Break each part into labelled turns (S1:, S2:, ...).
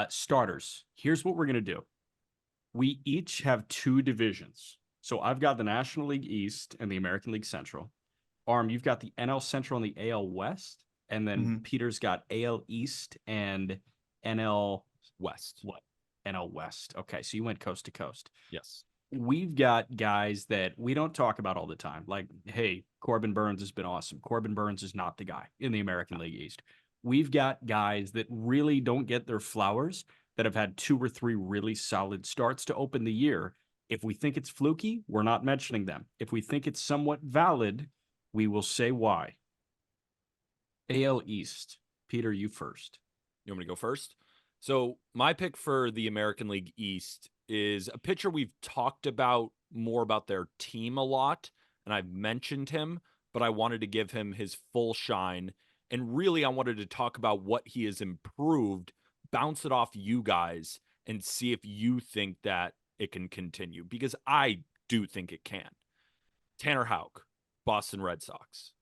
S1: Starters. Here's what we're going to do. We each have two divisions. So I've got the National League East and the American League Central. Arm, you've got the NL Central and the AL West. And then Peter's got AL East and NL
S2: West.
S1: What? NL West. Okay, so you went coast to coast.
S2: Yes.
S1: We've got guys that we don't talk about all the time. Like, hey, Corbin Burns has been awesome. Corbin Burns is not the guy in the American League East. We've got guys that really don't get their flowers, that have had 2 or 3 really solid starts to open the year. If we think it's fluky, we're not mentioning them. If we think it's somewhat valid, we will say why. AL East. Peter, you first.
S2: You want me to go first? So my pick for the American League East is a pitcher we've talked about more about their team a lot, and I've mentioned him, but I wanted to give him his full shine. And really, I wanted to talk about what he has improved, bounce it off you guys, and see if you think that it can continue, because I do think it can. Tanner Houck, Boston Red Sox.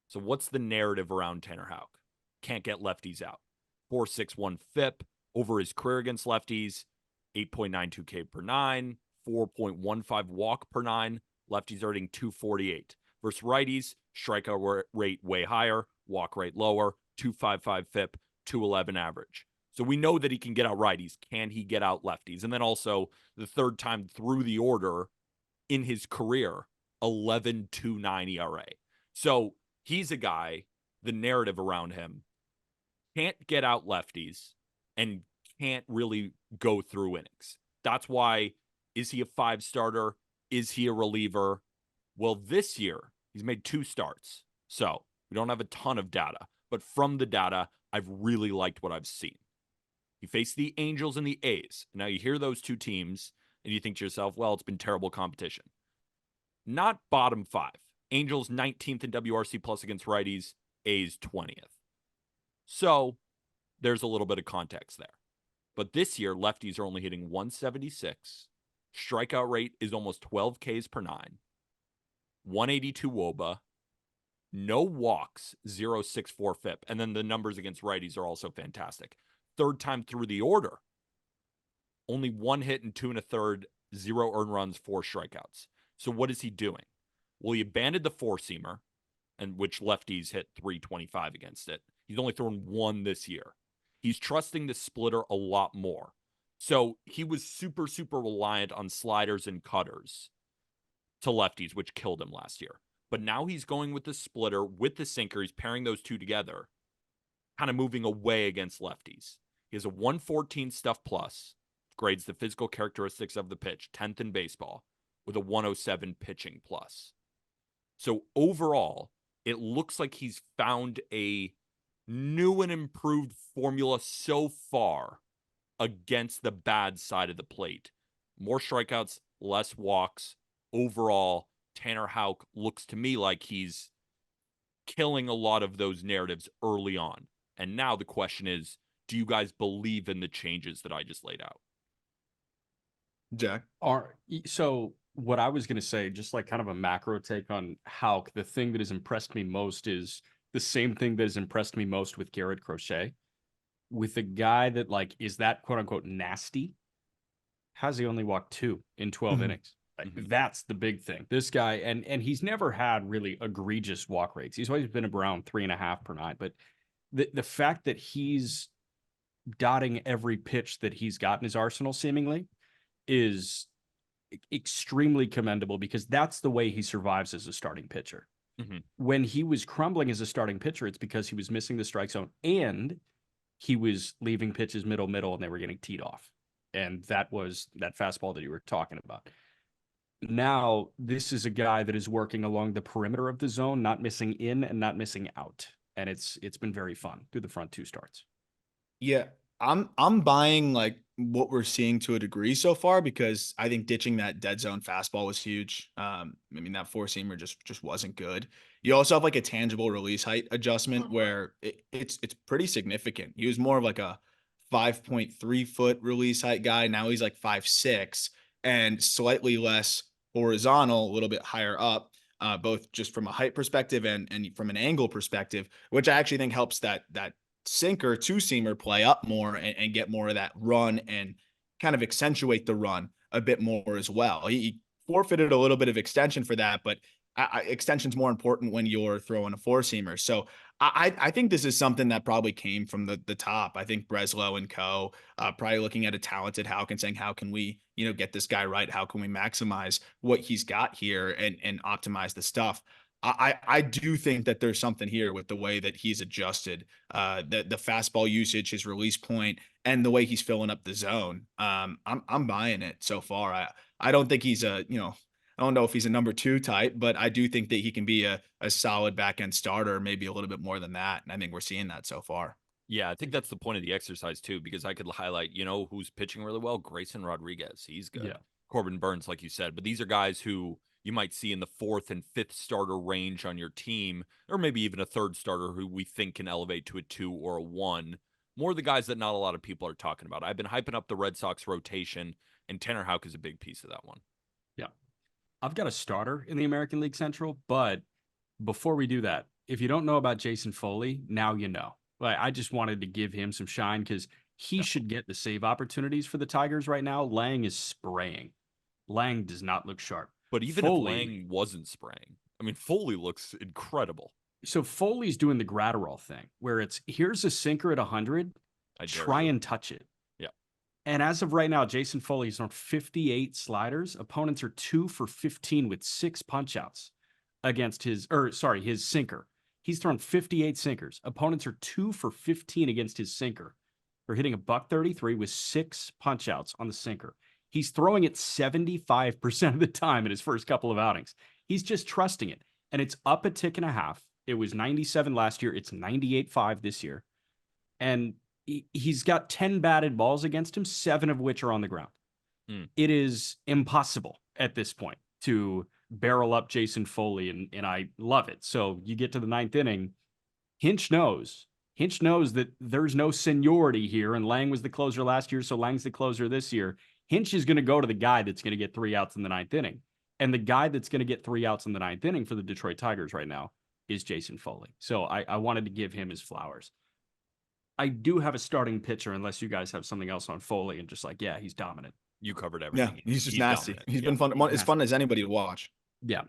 S2: So what's the narrative around Tanner Houck? Can't get lefties out. 4.61 FIP over his career against lefties, 8.92 K per nine, 4.15 walk per nine. Lefties are hitting 248. Versus righties, strikeout rate way higher, walk rate lower, 255 FIP, 211 average. So we know that he can get out righties. Can he get out lefties? And then also the third time through the order in his career, 11.29 ERA. So he's a guy, the narrative around him, can't get out lefties and can't really go through innings. That's why, is he a 5 starter? Is he a reliever? Well, this year, he's made 2 starts. So we don't have a ton of data. But from the data, I've really liked what I've seen. He faced the Angels and the A's. Now you hear those 2 teams, and you think to yourself, well, it's been terrible competition. Not bottom 5. Angels 19th in WRC plus against righties, A's 20th. So there's a little bit of context there. But this year, lefties are only hitting 176. Strikeout rate is almost 12 Ks per 9. 182 WOBA. No walks, 0.64 FIP. And then the numbers against righties are also fantastic. Third time through the order, only 1 hit and 2 1/3, 0 earned runs, 4 strikeouts. So what is he doing? Well, he abandoned the 4-seamer, and which lefties hit 325 against it. He's only thrown 1 this year. He's trusting the splitter a lot more. So he was super, super reliant on sliders and cutters to lefties, which killed him last year. But now he's going with the splitter, with the sinker. He's pairing those 2 together, kind of moving away against lefties. He has a 114 stuff plus, grades the physical characteristics of the pitch, 10th in baseball, with a 107 pitching plus. So overall, it looks like he's found a new and improved formula so far against the bad side of the plate. More strikeouts, less walks. Overall, Tanner Houck looks to me like he's killing a lot of those narratives early on. And now the question is, do you guys believe in the changes that I just laid out?
S3: Jack?
S1: So what I was going to say, just like kind of a macro take on Houck, the thing that has impressed me most is the same thing that has impressed me most with Garrett Crochet. With a guy that, like, is that quote unquote nasty, has he only walked 2 in 12 innings? Like, that's the big thing. This guy, and he's never had really egregious walk rates. He's always been around 3.5 per 9. But the fact that he's dotting every pitch that he's got in his arsenal seemingly is extremely commendable, because that's the way he survives as a starting pitcher. When he was crumbling as a starting pitcher, it's because he was missing the strike zone and he was leaving pitches middle, and they were getting teed off. And that was that fastball that you were talking about. Now, this is a guy that is working along the perimeter of the zone, not missing in and not missing out. And it's been very fun through the front 2 starts.
S3: Yeah, I'm buying like what we're seeing to a degree so far, because I think ditching that dead zone fastball was huge. I mean, that 4-seamer just wasn't good. You also have like a tangible release height adjustment where it's pretty significant. He was more of like a 5.3 foot release height guy. Now he's like 5'6" and slightly less horizontal, a little bit higher up, both just from a height perspective and from an angle perspective, which I actually think helps that sinker, two-seamer play up more and get more of that run and kind of accentuate the run a bit more as well. He forfeited a little bit of extension for that, but extension's more important when you're throwing a four-seamer. So I think this is something that probably came from the top. I think Breslow and co. Probably looking at a talented Houck and saying, how can we, get this guy right? How can we maximize what he's got here and optimize the stuff? I do think that there's something here with the way that he's adjusted the fastball usage, his release point, and the way he's filling up the zone. I'm buying it so far. I don't think he's I don't know if he's a number 2 type, but I do think that he can be a solid back end starter, maybe a little bit more than that. And I think we're seeing that so far.
S2: Yeah, I think that's the point of the exercise too, because I could highlight, who's pitching really well? Grayson Rodriguez. He's good.
S1: Yeah.
S2: Corbin Burns, like you said, but these are guys who you might see in the 4th and 5th starter range on your team, or maybe even a 3rd starter who we think can elevate to a 2 or a 1. More the guys that not a lot of people are talking about. I've been hyping up the Red Sox rotation, and Tanner Houck is a big piece of that one.
S1: Yeah. I've got a starter in the American League Central, but before we do that, if you don't know about Jason Foley, now you know. Like, I just wanted to give him some shine because he should get the save opportunities for the Tigers right now. Lang is spraying. Lang does not look sharp.
S2: But even
S1: Foley,
S2: if Lang wasn't spraying, I mean, Foley looks incredible.
S1: So Foley's doing the Gratterall thing, where it's here's a sinker at 100, try and touch it.
S2: Yeah.
S1: And as of right now, Jason Foley's on 58 sliders. Opponents are 2 for 15 with 6 punch outs against his sinker. He's thrown 58 sinkers. Opponents are 2 for 15 against his sinker. They're hitting a $133 with 6 punch outs on the sinker. He's throwing it 75% of the time in his first couple of outings. He's just trusting it. And it's up a tick and a half. It was 97 last year. It's 98.5 this year. And he's got 10 batted balls against him, 7 of which are on the ground. It is impossible at this point to barrel up Jason Foley, and I love it. So you get to the 9th inning, Hinch knows that there's no seniority here, and Lang was the closer last year, so Lang's the closer this year. Hinch is going to go to the guy that's going to get 3 outs in the 9th inning. And the guy that's going to get 3 outs in the 9th inning for the Detroit Tigers right now is Jason Foley. So I wanted to give him his flowers. I do have a starting pitcher, unless you guys have something else on Foley and just like, yeah, he's dominant.
S2: You covered everything.
S3: Yeah, he's just nasty.
S2: Dominant.
S3: He's been fun. As fun as anybody to watch.
S1: Yeah.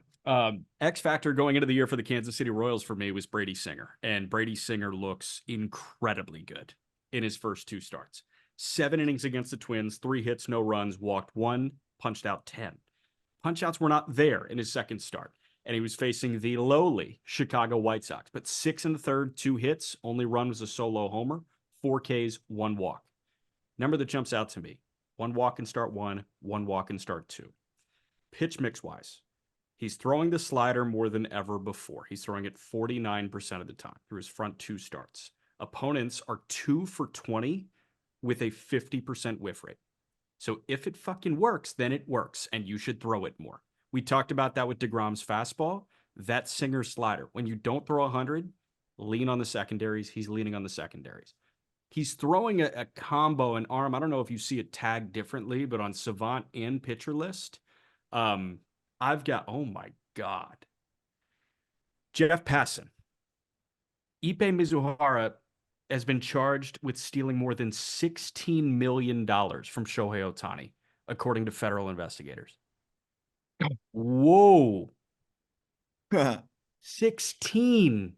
S1: X factor going into the year for the Kansas City Royals for me was Brady Singer. And Brady Singer looks incredibly good in his first 2 starts. 7 innings against the Twins, 3 hits, no runs, walked 1, punched out 10. Punch-outs were not there in his second start, and he was facing the lowly Chicago White Sox. But 6 in the 3rd, 2 hits, only run was a solo homer, 4 Ks, 1 walk. Number that jumps out to me, 1 walk in start 1, 1 walk in start 2. Pitch mix-wise, he's throwing the slider more than ever before. He's throwing it 49% of the time through his front 2 starts. Opponents are 2 for 20 with a 50% whiff rate. So if it fucking works, then it works, and you should throw it more. We talked about that with DeGrom's fastball. That Singer slider, when you don't throw 100, lean on the secondaries. He's leaning on the secondaries. He's throwing a combo, an arm. I don't know if you see it tagged differently, but on Savant and Pitcher List, I've got, oh my God, Jeff Passan. Ipe Mizuhara has been charged with stealing more than $16 million from Shohei Ohtani, according to federal investigators. Whoa. 16.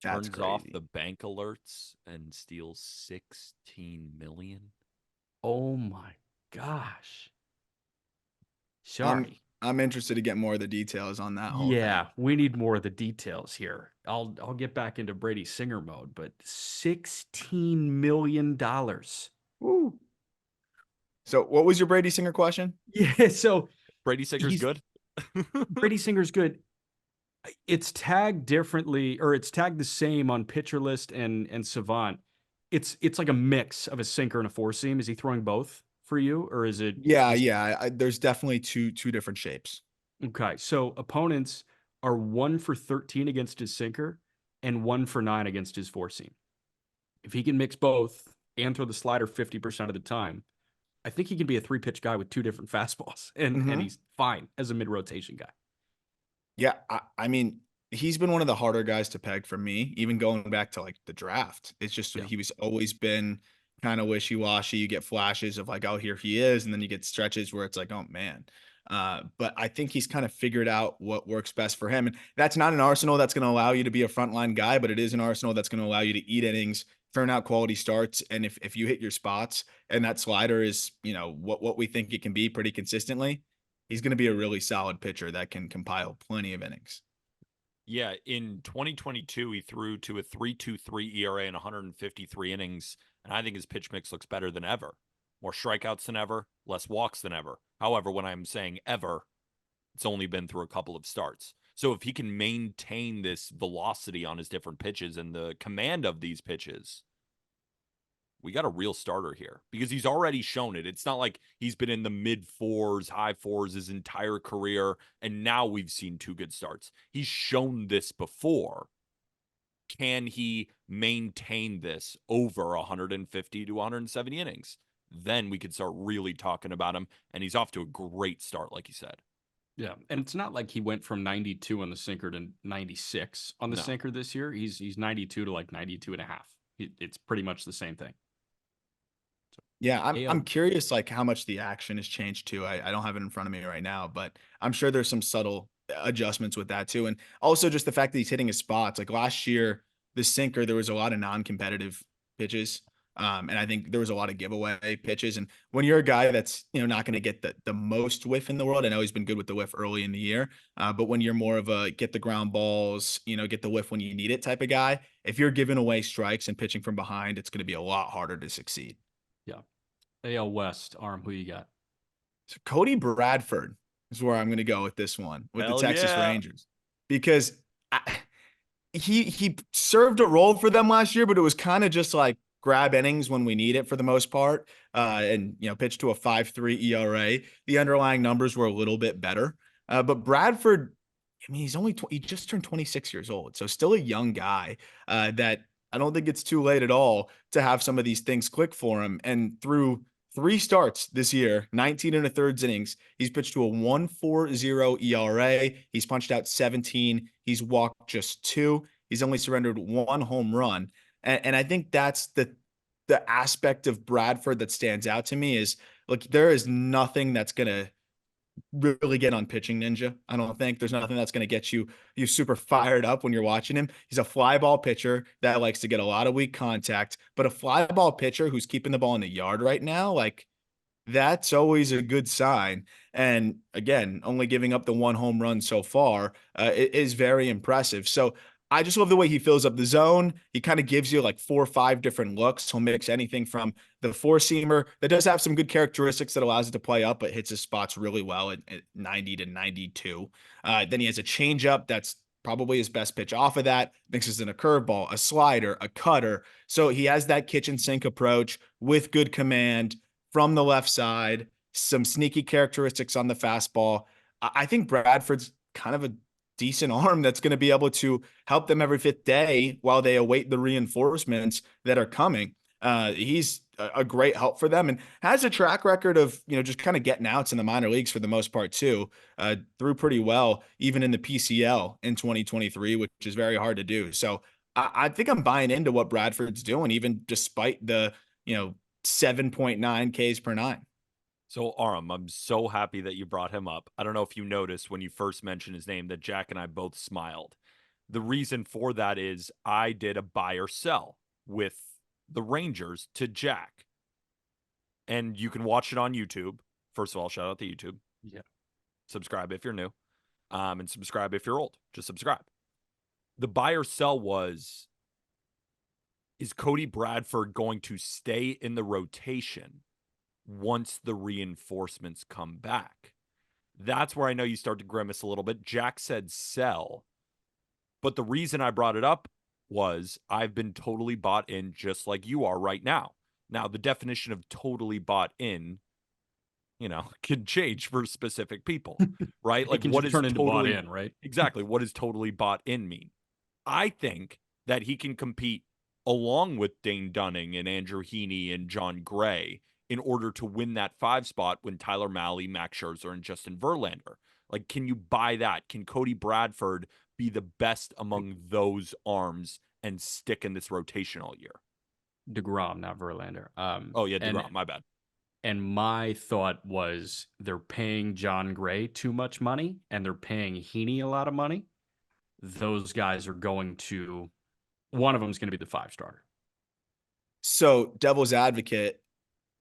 S3: That's
S2: Turns off
S3: crazy.
S2: the bank alerts and steals 16 million.
S1: Oh my gosh. Sorry.
S3: I'm interested to get more of the details on that whole
S1: Yeah,
S3: thing.
S1: we need more of the details here. I'll get back into Brady Singer mode, but $16 million.
S3: Woo. So what was your Brady Singer question?
S1: Yeah, so
S2: Brady Singer's good.
S1: Brady Singer's good. It's tagged differently, or it's tagged the same on Pitcher List and Savant. It's like a mix of a sinker and a 4-seam. Is he throwing both for you, or is it?
S3: Yeah. There's definitely two different shapes.
S1: Okay, so opponents are 1 for 13 against his sinker and 1 for 9 against his 4-seam. If he can mix both and throw the slider 50% of the time, I think he can be a 3-pitch guy with 2 different fastballs, and he's fine as a mid-rotation guy.
S3: Yeah, I mean, he's been one of the harder guys to peg for me, even going back to like the draft. It's just
S1: Yeah.
S3: he was always been kind of wishy-washy. You get flashes of like, oh, here he is, and then you get stretches where it's like, oh man. But I think he's kind of figured out what works best for him. And that's not an arsenal that's going to allow you to be a frontline guy, but it is an arsenal that's going to allow you to eat innings, turn out quality starts. And if you hit your spots and that slider is, what we think it can be pretty consistently, he's going to be a really solid pitcher that can compile plenty of innings.
S2: Yeah, in 2022, he threw to a 3.23 ERA and 153 innings, and I think his pitch mix looks better than ever. More strikeouts than ever, less walks than ever. However, when I'm saying ever, it's only been through a couple of starts. So if he can maintain this velocity on his different pitches and the command of these pitches, we got a real starter here because he's already shown it. It's not like he's been in the mid fours, high fours his entire career, and now we've seen two good starts. He's shown this before. Can he maintain this over 150 to 170 innings? Then we could start really talking about him, and he's off to a great start, like you said.
S1: Yeah, and it's not like he went from 92 on the sinker to 96 on the
S2: No.
S1: sinker this year. He's 92 to like 92 and a half. It's pretty much the same thing.
S3: Yeah,
S1: AL
S3: I'm curious like how much the action has changed too. I don't have it in front of me right now, but I'm sure there's some subtle adjustments with that too. And also just the fact that he's hitting his spots. Like last year, the sinker, there was a lot of non-competitive pitches. And I think there was a lot of giveaway pitches. And when you're a guy that's, not going to get the most whiff in the world, I know he's been good with the whiff early in the year. But when you're more of a get the ground balls, get the whiff when you need it type of guy, if you're giving away strikes and pitching from behind, it's going to be a lot harder to succeed.
S1: Yeah. AL West, Arm, who you got?
S3: So Cody Bradford is where I'm going to go with this one with the
S2: Hell
S3: Texas
S2: yeah.
S3: Rangers because he served a role for them last year, but it was kind of just like grab innings when we need it for the most part, and pitched to a 5.3 ERA. The underlying numbers were a little bit better, but Bradford, I mean, he just turned 26 years old, so still a young guy that I don't think it's too late at all to have some of these things click for him. And through 3 starts this year, 19 and a thirds innings, he's pitched to a 1.40 ERA. He's punched out 17. He's walked just 2. He's only surrendered 1 home run. And I think that's the aspect of Bradford that stands out to me is like there is nothing that's gonna really get on pitching ninja. I don't think there's nothing that's going to get you super fired up when you're watching him. He's a fly ball pitcher that likes to get a lot of weak contact, but a fly ball pitcher who's keeping the ball in the yard right now, like that's always a good sign. And again, only giving up the 1 home run so far is very impressive. So I just love the way he fills up the zone. He kind of gives you like 4 or 5 different looks. He'll mix anything from the 4-seamer that does have some good characteristics that allows it to play up, but hits his spots really well at 90 to 92. Then he has a changeup that's probably his best pitch off of that. Mixes in a curveball, a slider, a cutter. So he has that kitchen sink approach with good command from the left side, some sneaky characteristics on the fastball. I think Bradford's kind of a decent arm that's going to be able to help them every 5th day while they await the reinforcements that are coming. He's a great help for them and has a track record of, just kind of getting outs in the minor leagues for the most part too. Threw pretty well, even in the PCL in 2023, which is very hard to do. So I think I'm buying into what Bradford's doing, even despite the, 7.9 Ks per nine.
S2: So, Aram, I'm so happy that you brought him up. I don't know if you noticed when you first mentioned his name that Jack and I both smiled. The reason for that is I did a buy or sell with the Rangers to Jack. And you can watch it on YouTube. First of all, shout out to YouTube.
S1: Yeah.
S2: Subscribe if you're new. And subscribe if you're old. Just subscribe. The buy or sell was, is Cody Bradford going to stay in the rotation once the reinforcements come back? That's where I know you start to grimace a little bit. Jack said sell. But the reason I brought it up was I've been totally bought in just like you are right now. Now, the definition of totally bought in, can change for specific people, right?
S1: Like what is turn into bought in, right?
S2: Exactly. What does totally bought in mean? I think that he can compete along with Dane Dunning and Andrew Heaney and John Gray in order to win that 5 spot when Tyler Mahle, Max Scherzer, and Justin Verlander. Like, can you buy that? Can Cody Bradford be the best among those arms and stick in this rotation all year?
S1: DeGrom, not Verlander.
S2: Oh yeah,
S1: And
S2: DeGrom, my bad.
S1: my thought was they're paying John Gray too much money and they're paying Heaney a lot of money. Those guys are going to, one of them is going to be the 5-starter.
S3: So, devil's advocate,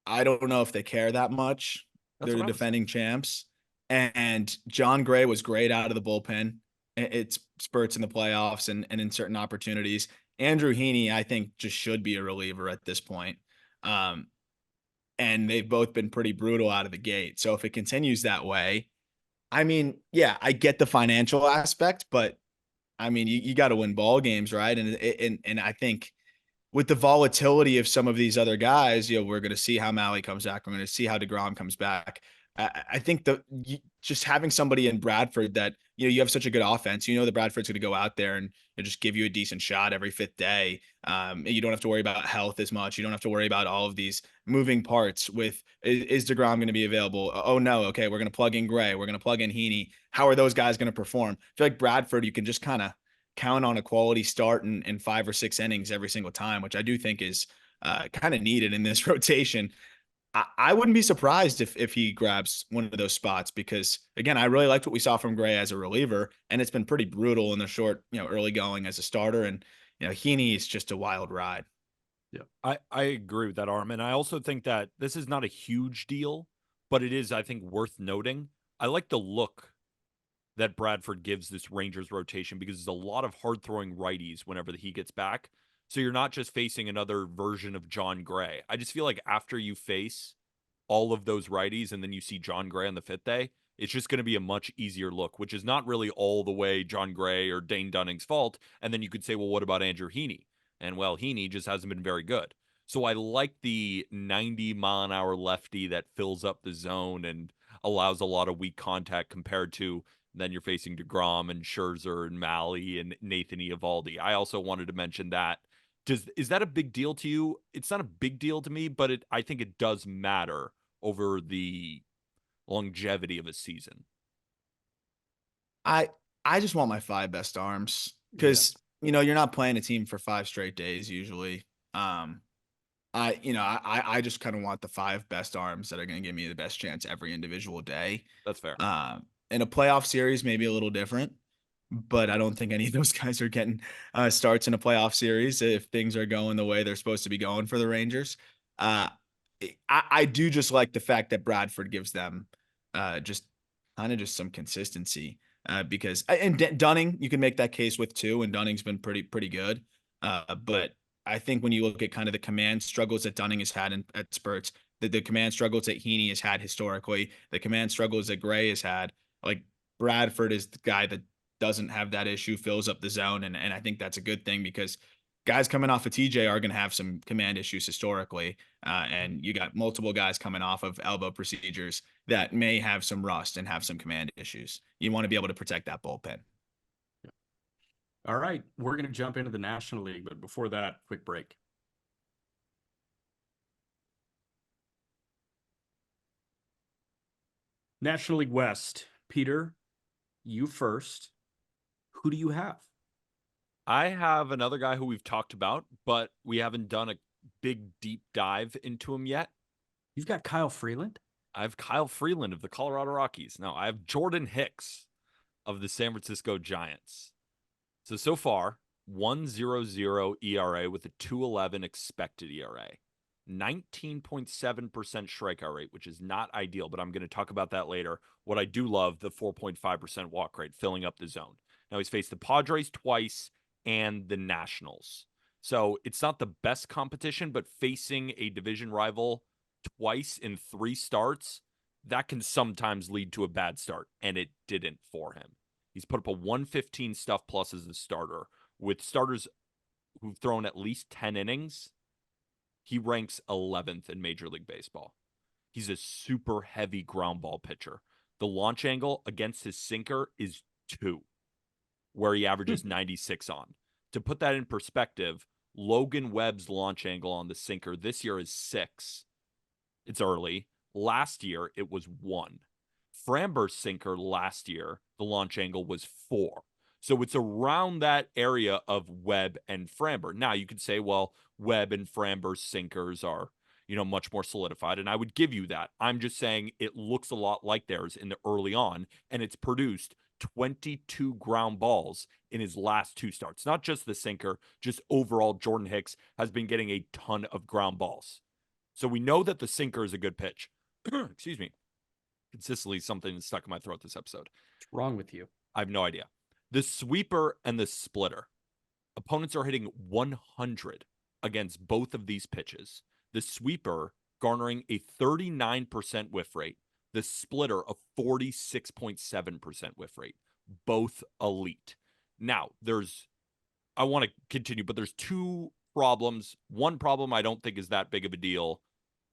S3: I don't know if they care that much.
S2: That's
S3: They're
S2: what
S3: the
S2: I was saying.
S3: defending champs. And John Gray was great out of the bullpen. It's spurts in the playoffs and in certain opportunities. Andrew Heaney, I think, just should be a reliever at this point. Um, and they've both been pretty brutal out of the gate. So if it continues that way, I mean, yeah, I get the financial aspect, but I mean, you got to win ball games, right? And I think with the volatility of some of these other guys, we're going to see how Maui comes back. We're going to see how DeGrom comes back. I think just having somebody in Bradford that, you have such a good offense, that Bradford's going to go out there and just give you a decent shot every fifth day. You don't have to worry about health as much. You don't have to worry about all of these moving parts with, is DeGrom going to be available? Oh no. Okay. We're going to plug in Gray. We're going to plug in Heaney. How are those guys going to perform? I feel like Bradford, you can just kind of count on a quality start in 5 or 6 innings every single time, which I do think is kind of needed in this rotation. I wouldn't be surprised if he grabs one of those spots because, again, I really liked what we saw from Gray as a reliever, and it's been pretty brutal in the short, early going as a starter. And, Heaney is just a wild ride.
S1: Yeah.
S2: I agree with that, Arm. And I also think that this is not a huge deal, but it is, I think, worth noting. I like the look that Bradford gives this Rangers rotation because there's a lot of hard throwing righties whenever he gets back. So you're not just facing another version of John Gray. I just feel like after you face all of those righties and then you see John Gray on the 5th day, it's just going to be a much easier look, which is not really all the way John Gray or Dane Dunning's fault. And then you could say, well, what about Andrew Heaney? And well, Heaney just hasn't been very good. So I like the 90-mile-an-hour lefty that fills up the zone and allows a lot of weak contact compared to then you're facing DeGrom and Scherzer and Malley and Nathan Eovaldi. I also wanted to mention that. Is that a big deal to you? It's not a big deal to me, but I think it does matter over the longevity of a season.
S3: I just want my 5 best arms because you're not playing a team for 5 straight days usually. I just kind of want the 5 best arms that are going to give me the best chance every individual day.
S2: That's fair.
S3: In a playoff series, maybe a little different, but I don't think any of those guys are getting starts in a playoff series if things are going the way they're supposed to be going for the Rangers. I do just like the fact that Bradford gives them just kind of just some consistency because and Dunning, you can make that case with too, and Dunning's been pretty good. But I think when you look at kind of the command struggles that Dunning has had at spurts, the command struggles that Heaney has had historically, the command struggles that Gray has had, like Bradford is the guy that doesn't have that issue, fills up the zone, and I think that's a good thing because guys coming off of TJ are going to have some command issues historically, and you got multiple guys coming off of elbow procedures that may have some rust and have some command issues. You want to be able to protect that bullpen.
S1: All right, we're going to jump into the National League, but before that, quick break. National League West. Peter, you first. Who do you have?
S2: I have another guy who we've talked about, but we haven't done a big deep dive into him yet.
S1: You've got Kyle Freeland?
S2: I have Kyle Freeland of the Colorado Rockies. No, I have Jordan Hicks of the San Francisco Giants. So far, 1.00 ERA with a 2.11 expected ERA. 19.7% strikeout rate, which is not ideal, but I'm going to talk about that later. What I do love, the 4.5% walk rate, filling up the zone. Now he's faced the Padres twice and the Nationals. So it's not the best competition, but facing a division rival twice in 3 starts, that can sometimes lead to a bad start, and it didn't for him. He's put up a 115 stuff plus as a starter. With starters who've thrown at least 10 innings, he ranks 11th in Major League Baseball. He's a super heavy ground ball pitcher. The launch angle against his sinker is 2, where he averages 96 on. To put that in perspective, Logan Webb's launch angle on the sinker this year is 6. It's early. Last year, it was 1. Framber's sinker last year, the launch angle was 4. So it's around that area of Webb and Framber. Now you could say, well, Webb and Framber's sinkers are, much more solidified. And I would give you that. I'm just saying it looks a lot like theirs in the early on, and it's produced 22 ground balls in his last 2 starts. Not just the sinker, just overall, Jordan Hicks has been getting a ton of ground balls. So we know that the sinker is a good pitch. Excuse me. Consistently something that's stuck in my throat this episode.
S1: What's wrong with you?
S2: I have no idea. The sweeper and the splitter. Opponents are hitting 100 against both of these pitches. The sweeper garnering a 39% whiff rate. The splitter a 46.7% whiff rate. Both elite. Now, I want to continue, but there's 2 problems. One problem I don't think is that big of a deal,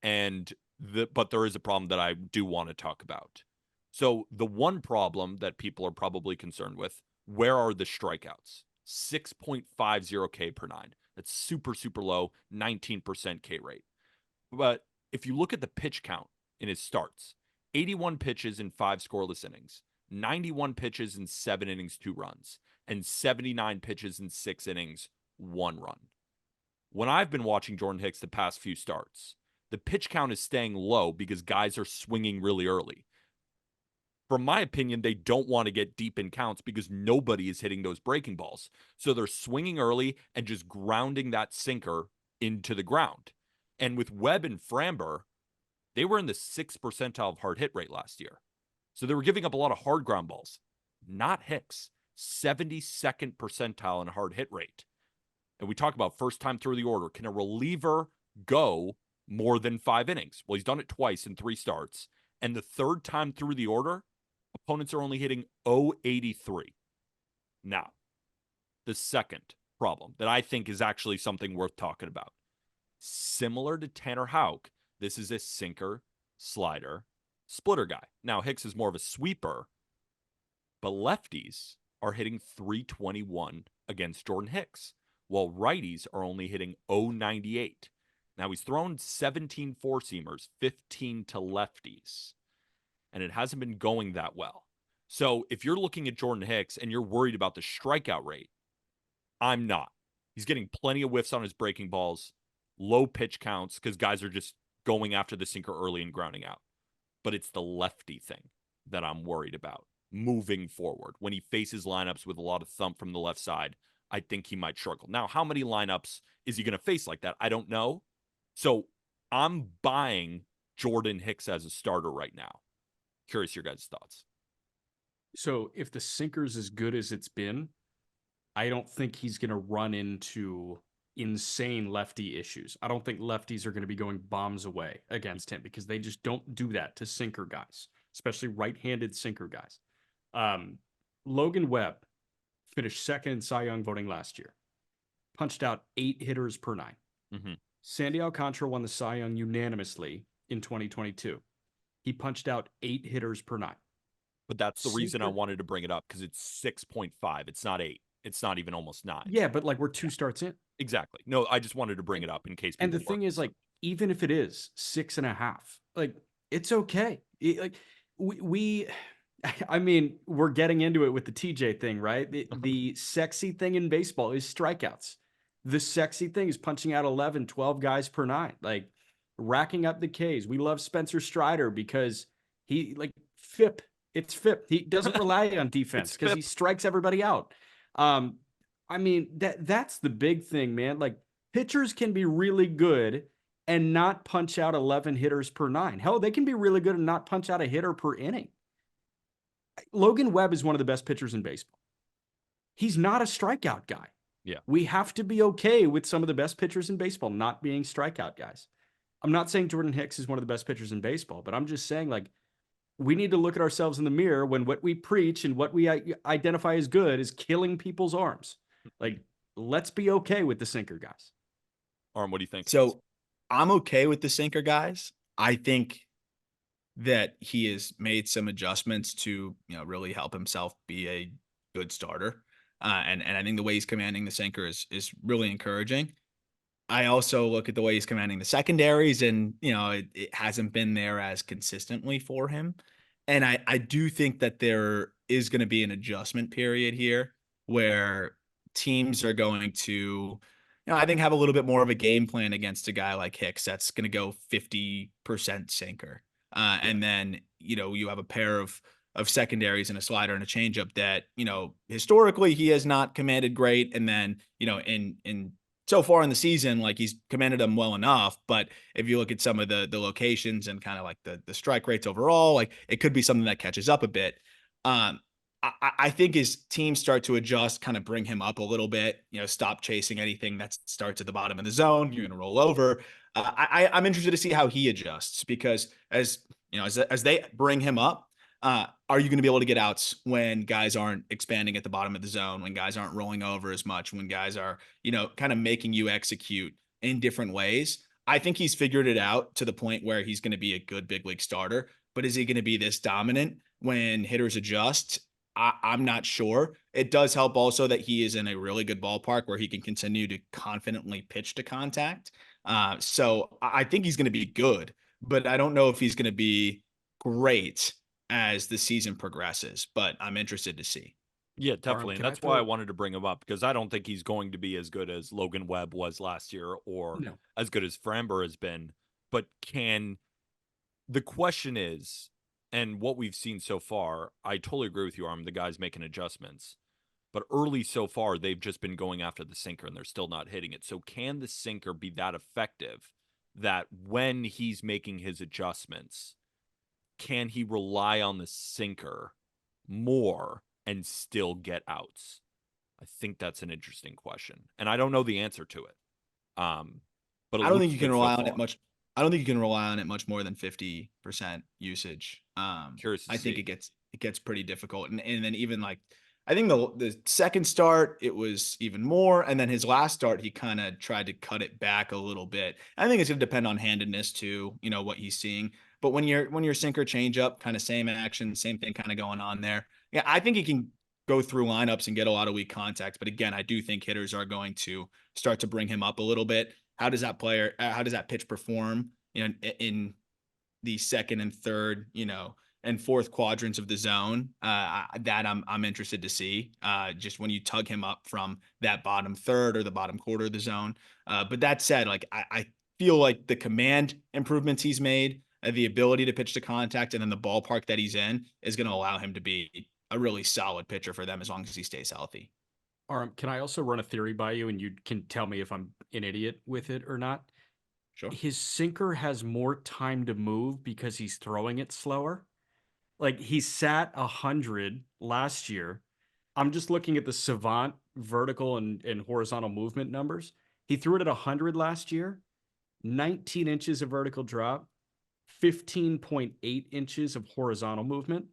S2: but there is a problem that I do want to talk about. So the one problem that people are probably concerned with, where are the strikeouts? 6.50 K per 9. That's super, super low, 19% K rate. But if you look at the pitch count in his starts, 81 pitches in 5 scoreless innings, 91 pitches in 7 innings, 2 runs, and 79 pitches in 6 innings, 1 run. When I've been watching Jordan Hicks the past few starts, the pitch count is staying low because guys are swinging really early. From my opinion, they don't want to get deep in counts because nobody is hitting those breaking balls. So they're swinging early and just grounding that sinker into the ground. And with Webb and Framber, they were in the 6th percentile of hard hit rate last year. So they were giving up a lot of hard ground balls. Not Hicks, 72nd percentile in hard hit rate. And we talk about first time through the order. Can a reliever go more than 5 innings? Well, he's done it twice in 3 starts. And the third time through the order, opponents are only hitting 083. Now, the second problem that I think is actually something worth talking about. Similar to Tanner Houck, this is a sinker, slider, splitter guy. Now, Hicks is more of a sweeper, but lefties are hitting 321 against Jordan Hicks, while righties are only hitting 098. Now, he's thrown 17 four-seamers, 15 to lefties, and it hasn't been going that well. So if you're looking at Jordan Hicks and you're worried about the strikeout rate, I'm not. He's getting plenty of whiffs on his breaking balls, low pitch counts because guys are just going after the sinker early and grounding out. But it's the lefty thing that I'm worried about moving forward. When he faces lineups with a lot of thump from the left side, I think he might struggle. Now, how many lineups is he going to face like that? I don't know. So I'm buying Jordan Hicks as a starter right now. Curious your guys' thoughts.
S1: So if the sinker's as good as it's been, I don't think he's going to run into insane lefty issues. I don't think lefties are going to be going bombs away against him because they just don't do that to sinker guys, especially right-handed sinker guys. Logan Webb finished second in Cy Young voting last year. Punched out 8 hitters per 9.
S2: Mm-hmm.
S1: Sandy Alcantara won the Cy Young unanimously in 2022. He punched out 8 hitters per 9.
S2: But that's the reason I wanted to bring it up because it's 6.5. It's not 8. It's not even almost 9.
S1: Yeah, but like we're 2 starts in.
S2: Exactly. No, I just wanted to bring it up in case.
S1: And the thing is, like, even if it is 6.5, like it's okay. I mean, we're getting into it with the TJ thing, right? The sexy thing in baseball is strikeouts. The sexy thing is punching out 11, 12 guys per 9, like racking up the Ks. We love Spencer Strider because he FIP. It's FIP. He doesn't rely on defense because he strikes everybody out. I mean, that's the big thing, man. Like pitchers can be really good and not punch out 11 hitters per 9. Hell, they can be really good and not punch out a hitter per inning. Logan Webb is one of the best pitchers in baseball. He's not a strikeout guy.
S2: Yeah.
S1: We have to be okay with some of the best pitchers in baseball not being strikeout guys. I'm not saying Jordan Hicks is one of the best pitchers in baseball, but I'm just saying, like, we need to look at ourselves in the mirror when what we preach and what we identify as good is killing people's arms. Like, let's be okay with the sinker guys.
S2: Arm, what do you think?
S3: So I'm okay with the sinker guys. I think that he has made some adjustments to, really help himself be a good starter. And I think the way he's commanding the sinker is really encouraging. I also look at the way he's commanding the secondaries and, it hasn't been there as consistently for him. And I do think that there is going to be an adjustment period here where teams are going to, I think have a little bit more of a game plan against a guy like Hicks that's going to go 50% sinker. And then, you have a pair of secondaries and a slider and a changeup that, historically he has not commanded great. And then, in so far in the season, like he's commanded them well enough. But if you look at some of the locations and kind of like the strike rates overall, like it could be something that catches up a bit. Um, I think as teams start to adjust, kind of bring him up a little bit, stop chasing anything that starts at the bottom of the zone. You're going to roll over. I'm interested to see how he adjusts because as they bring him up, are you going to be able to get outs when guys aren't expanding at the bottom of the zone, when guys aren't rolling over as much, when guys are, kind of making you execute in different ways? I think he's figured it out to the point where he's going to be a good big league starter, but is he going to be this dominant when hitters adjust? I'm not sure. It does help also that he is in a really good ballpark where he can continue to confidently pitch to contact. So I think he's going to be good, but I don't know if he's going to be great as the season progresses, but I'm interested to see.
S2: Yeah, definitely. And
S1: can I
S2: that's why I
S1: throw-
S2: wanted to bring him up because I don't think he's going to be as good as Logan Webb was last year or
S1: No.
S2: as good as Framber has been. But the question is, and what we've seen so far, I totally agree with you, Arm. The guy's making adjustments. But early so far, they've just been going after the sinker and they're still not hitting it. So can the sinker be that effective that when he's making his adjustments, can he rely on the sinker more and still get outs? I think that's an interesting question. And I don't know the answer to it. But it
S3: I don't
S2: looks
S3: think you can
S2: good so
S3: rely on
S2: far.
S3: it much. I don't think you can rely on it much more than 50% usage.
S2: Curious to
S3: I think
S2: see.
S3: it gets pretty difficult. And then even like I think the second start it was even more, and then his last start he kind of tried to cut it back a little bit. I think it's gonna depend on handedness too, what he's seeing. But when your sinker change up, kind of same action, same thing kind of going on there. Yeah, I think he can go through lineups and get a lot of weak contacts. But again, I do think hitters are going to start to bring him up a little bit. How does that pitch perform, in the second and third, and fourth quadrants of the zone? That I'm interested to see. Just when you tug him up from that bottom third or the bottom quarter of the zone. But that said, like I feel like the command improvements he's made, the ability to pitch to contact, and then the ballpark that he's in is going to allow him to be a really solid pitcher for them as long as he stays healthy.
S1: Can I also run a theory by you and you can tell me if I'm an idiot with it or not?
S3: Sure.
S1: His sinker has more time to move because he's throwing it slower. Like he sat 100 last year. I'm just looking at the Savant vertical and horizontal movement numbers. He threw it at 100 last year, 19 inches of vertical drop, 15.8 inches of horizontal movement.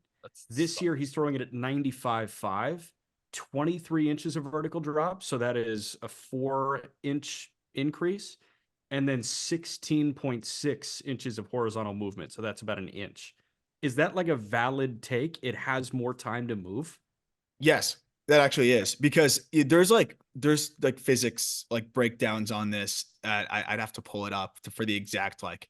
S1: This year, he's throwing it at 95.5, 23 inches of vertical drop. So that is a 4-inch increase. And then 16.6 inches of horizontal movement. So that's about an inch. Is that like a valid take? It has more time to move.
S3: Yes, that actually is because there's like physics like breakdowns on this. I'd have to pull it up for the exact like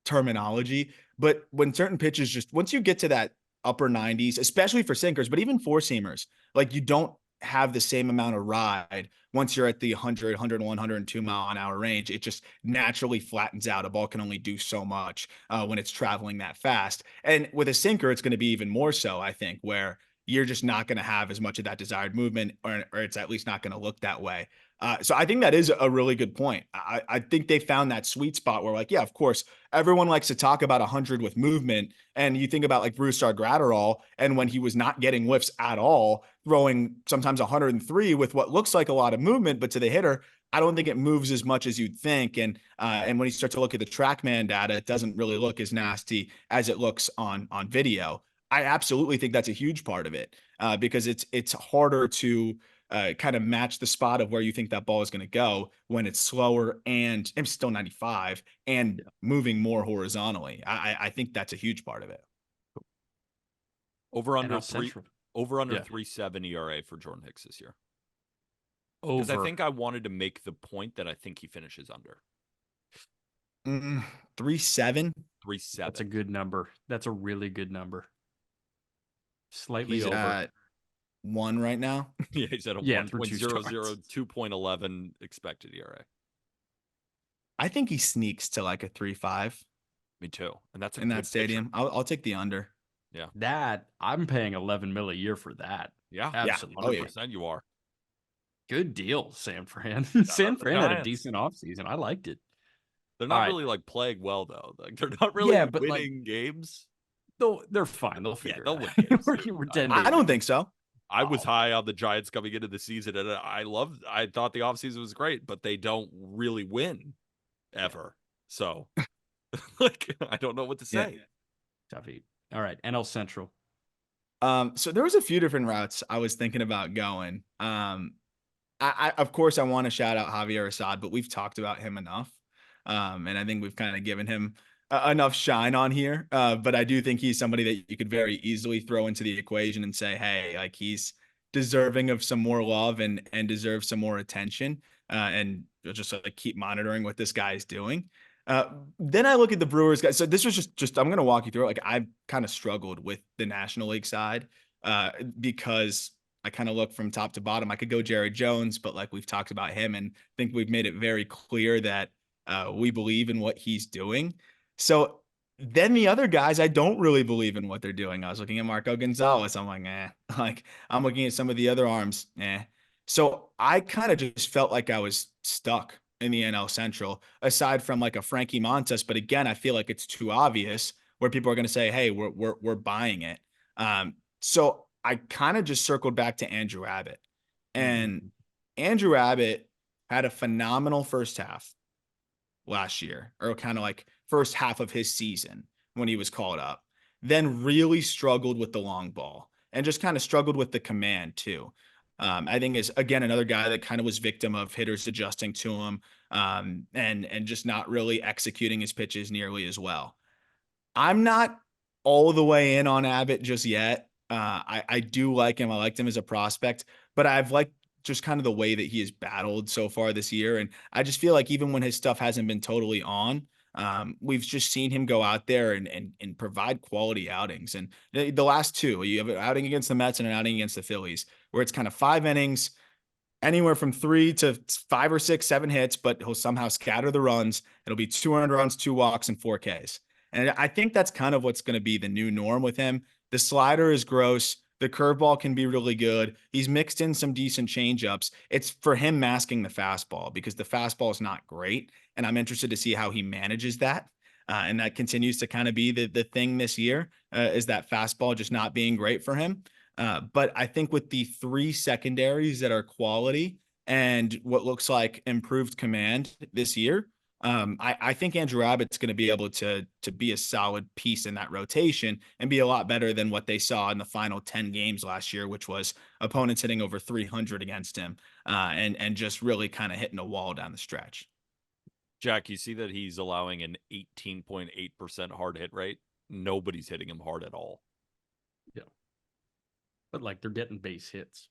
S3: terminology. But when certain pitches just once you get to that upper 90s, especially for sinkers, but even four seamers, like you don't have the same amount of ride once you're at the 100, 101, 102 mile an hour range. It just naturally flattens out. A ball can only do so much when it's traveling that fast. And with a sinker, it's going to be even more so, I think, where you're just not going to have as much of that desired movement, or it's at least not going to look that way. So I think that is a really good point. I think they found that sweet spot where, like, yeah, of course, everyone likes to talk about 100 with movement. And you think about like Brusar Gratterall, and when he was not getting whiffs at all, throwing sometimes 103 with what looks like a lot of movement, but to the hitter, I don't think it moves as much as you'd think. And when you start to look at the TrackMan data, it doesn't really look as nasty as it looks on video. I absolutely think that's a huge part of it because it's harder to kind of match the spot of where you think that ball is going to go when it's slower and I'm still 95 and moving more horizontally. I think that's a huge part of it.
S2: Over under
S1: NL
S2: three,
S1: Central.
S2: over under
S1: Yeah.
S2: 3.7 ERA for Jordan Hicks this year. Because I
S1: Over.
S2: think I wanted to make the point that I think he finishes under
S3: 3.7.
S2: 3.7.
S1: That's a good number. That's a really good number. Slightly
S3: He's
S1: over.
S3: at 1 right now.
S2: Yeah, he's at a
S1: Yeah, through 2
S2: 1.00,
S1: starts.
S2: 2.11 expected ERA.
S3: I think he sneaks to like a 3.5
S2: Me too. And that's a
S3: in that
S2: good pitcher.
S3: stadium. I'll take the under.
S2: Yeah.
S1: That I'm paying 11 mil a year for that.
S2: Yeah.
S3: Yeah. Oh,
S1: Absolutely.
S3: yeah.
S2: 100% you are.
S1: Good deal, San Fran.
S2: Shout
S1: San
S2: out the
S1: Fran had a
S2: Giants.
S1: decent offseason. I liked it.
S2: They're
S1: All
S2: not
S1: right.
S2: really like playing well though. Like they're not
S1: Yeah,
S2: really
S1: but like
S2: winning games.
S1: they're fine. They'll
S2: Yeah,
S1: figure
S2: they'll
S1: it
S2: win
S1: out.
S2: games.
S1: we're,
S2: Dude.
S1: we're
S2: I,
S1: 10
S3: I
S1: days
S3: don't
S1: in.
S3: think so.
S2: I was
S1: Oh.
S2: high on the Giants coming into the season, and I thought the offseason was great, but they don't really win ever. So, like, I don't know what to
S3: Yeah.
S2: say.
S1: Tough eat. All right. NL Central.
S3: So there was a few different routes I was thinking about going. I of course I want to shout out Javier Assad, but we've talked about him enough. And I think we've kind of given him enough shine on here. But I do think he's somebody that you could very easily throw into the equation and say, hey, like he's deserving of some more love and deserves some more attention. And you'll just like keep monitoring what this guy is doing. Uh, then I look at the Brewers guys. So this was just I'm gonna walk you through it. Like I've kind of struggled with the National League side because I kind of look from top to bottom. I could go Jerry Jones, but like we've talked about him and think we've made it very clear that we believe in what he's doing. So then the other guys, I don't really believe in what they're doing. I was looking at Marco Gonzalez. I'm like, eh. Like I'm looking at some of the other arms, eh. So I kind of just felt like I was stuck in the NL Central, aside from like a Frankie Montas. But again, I feel like it's too obvious where people are going to say, hey, we're buying it. So I kind of just circled back to Andrew Abbott. And
S1: Mhm.
S3: Andrew Abbott had a phenomenal first half last year, or kind of like first half of his season when he was called up, then really struggled with the long ball and just kind of struggled with the command too. I think is again another guy that kind of was victim of hitters adjusting to him and just not really executing his pitches nearly as well. I'm not all the way in on Abbott just yet. I do like him. I liked him as a prospect, but I've liked just kind of the way that he has battled so far this year. And I just feel like even when his stuff hasn't been totally on, we've just seen him go out there and provide quality outings. And the last two, you have an outing against the Mets and an outing against the Phillies, where it's kind of 5 innings, anywhere from 3 to 5 or 6, 7 hits, but he'll somehow scatter the runs. It'll be 200 runs, 2 walks, and 4 Ks. And I think that's kind of what's going to be the new norm with him. The slider is gross. The curveball can be really good. He's mixed in some decent changeups. It's for him masking the fastball because the fastball is not great. And I'm interested to see how he manages that. And that continues to kind of be the thing this year is that fastball just not being great for him. But I think with the 3 secondaries that are quality and what looks like improved command this year, I think Andrew Abbott's going to be able to be a solid piece in that rotation and be a lot better than what they saw in the final 10 games last year, which was opponents hitting over 300 against him and just really kind of hitting a wall down the stretch.
S2: Jack, you see that he's allowing an 18.8% hard hit rate? Nobody's hitting him hard at all.
S1: Yeah. But like they're getting base hits.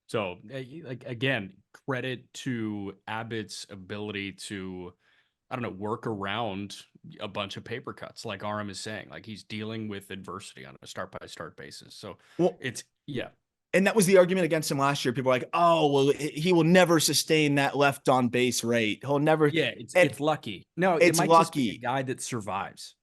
S1: So like again, credit to Abbott's ability to, I don't know, work around a bunch of paper cuts, like Aram is saying. Like he's dealing with adversity on a start by start basis. So
S3: Well,
S1: it's yeah.
S3: and that was the argument against him last year. People were like, "Oh, well, he will never sustain that left on base rate. He'll never."
S1: Yeah,
S3: And
S1: it's lucky. No, it
S3: it's
S1: might just be a
S3: lucky.
S1: guy that survives.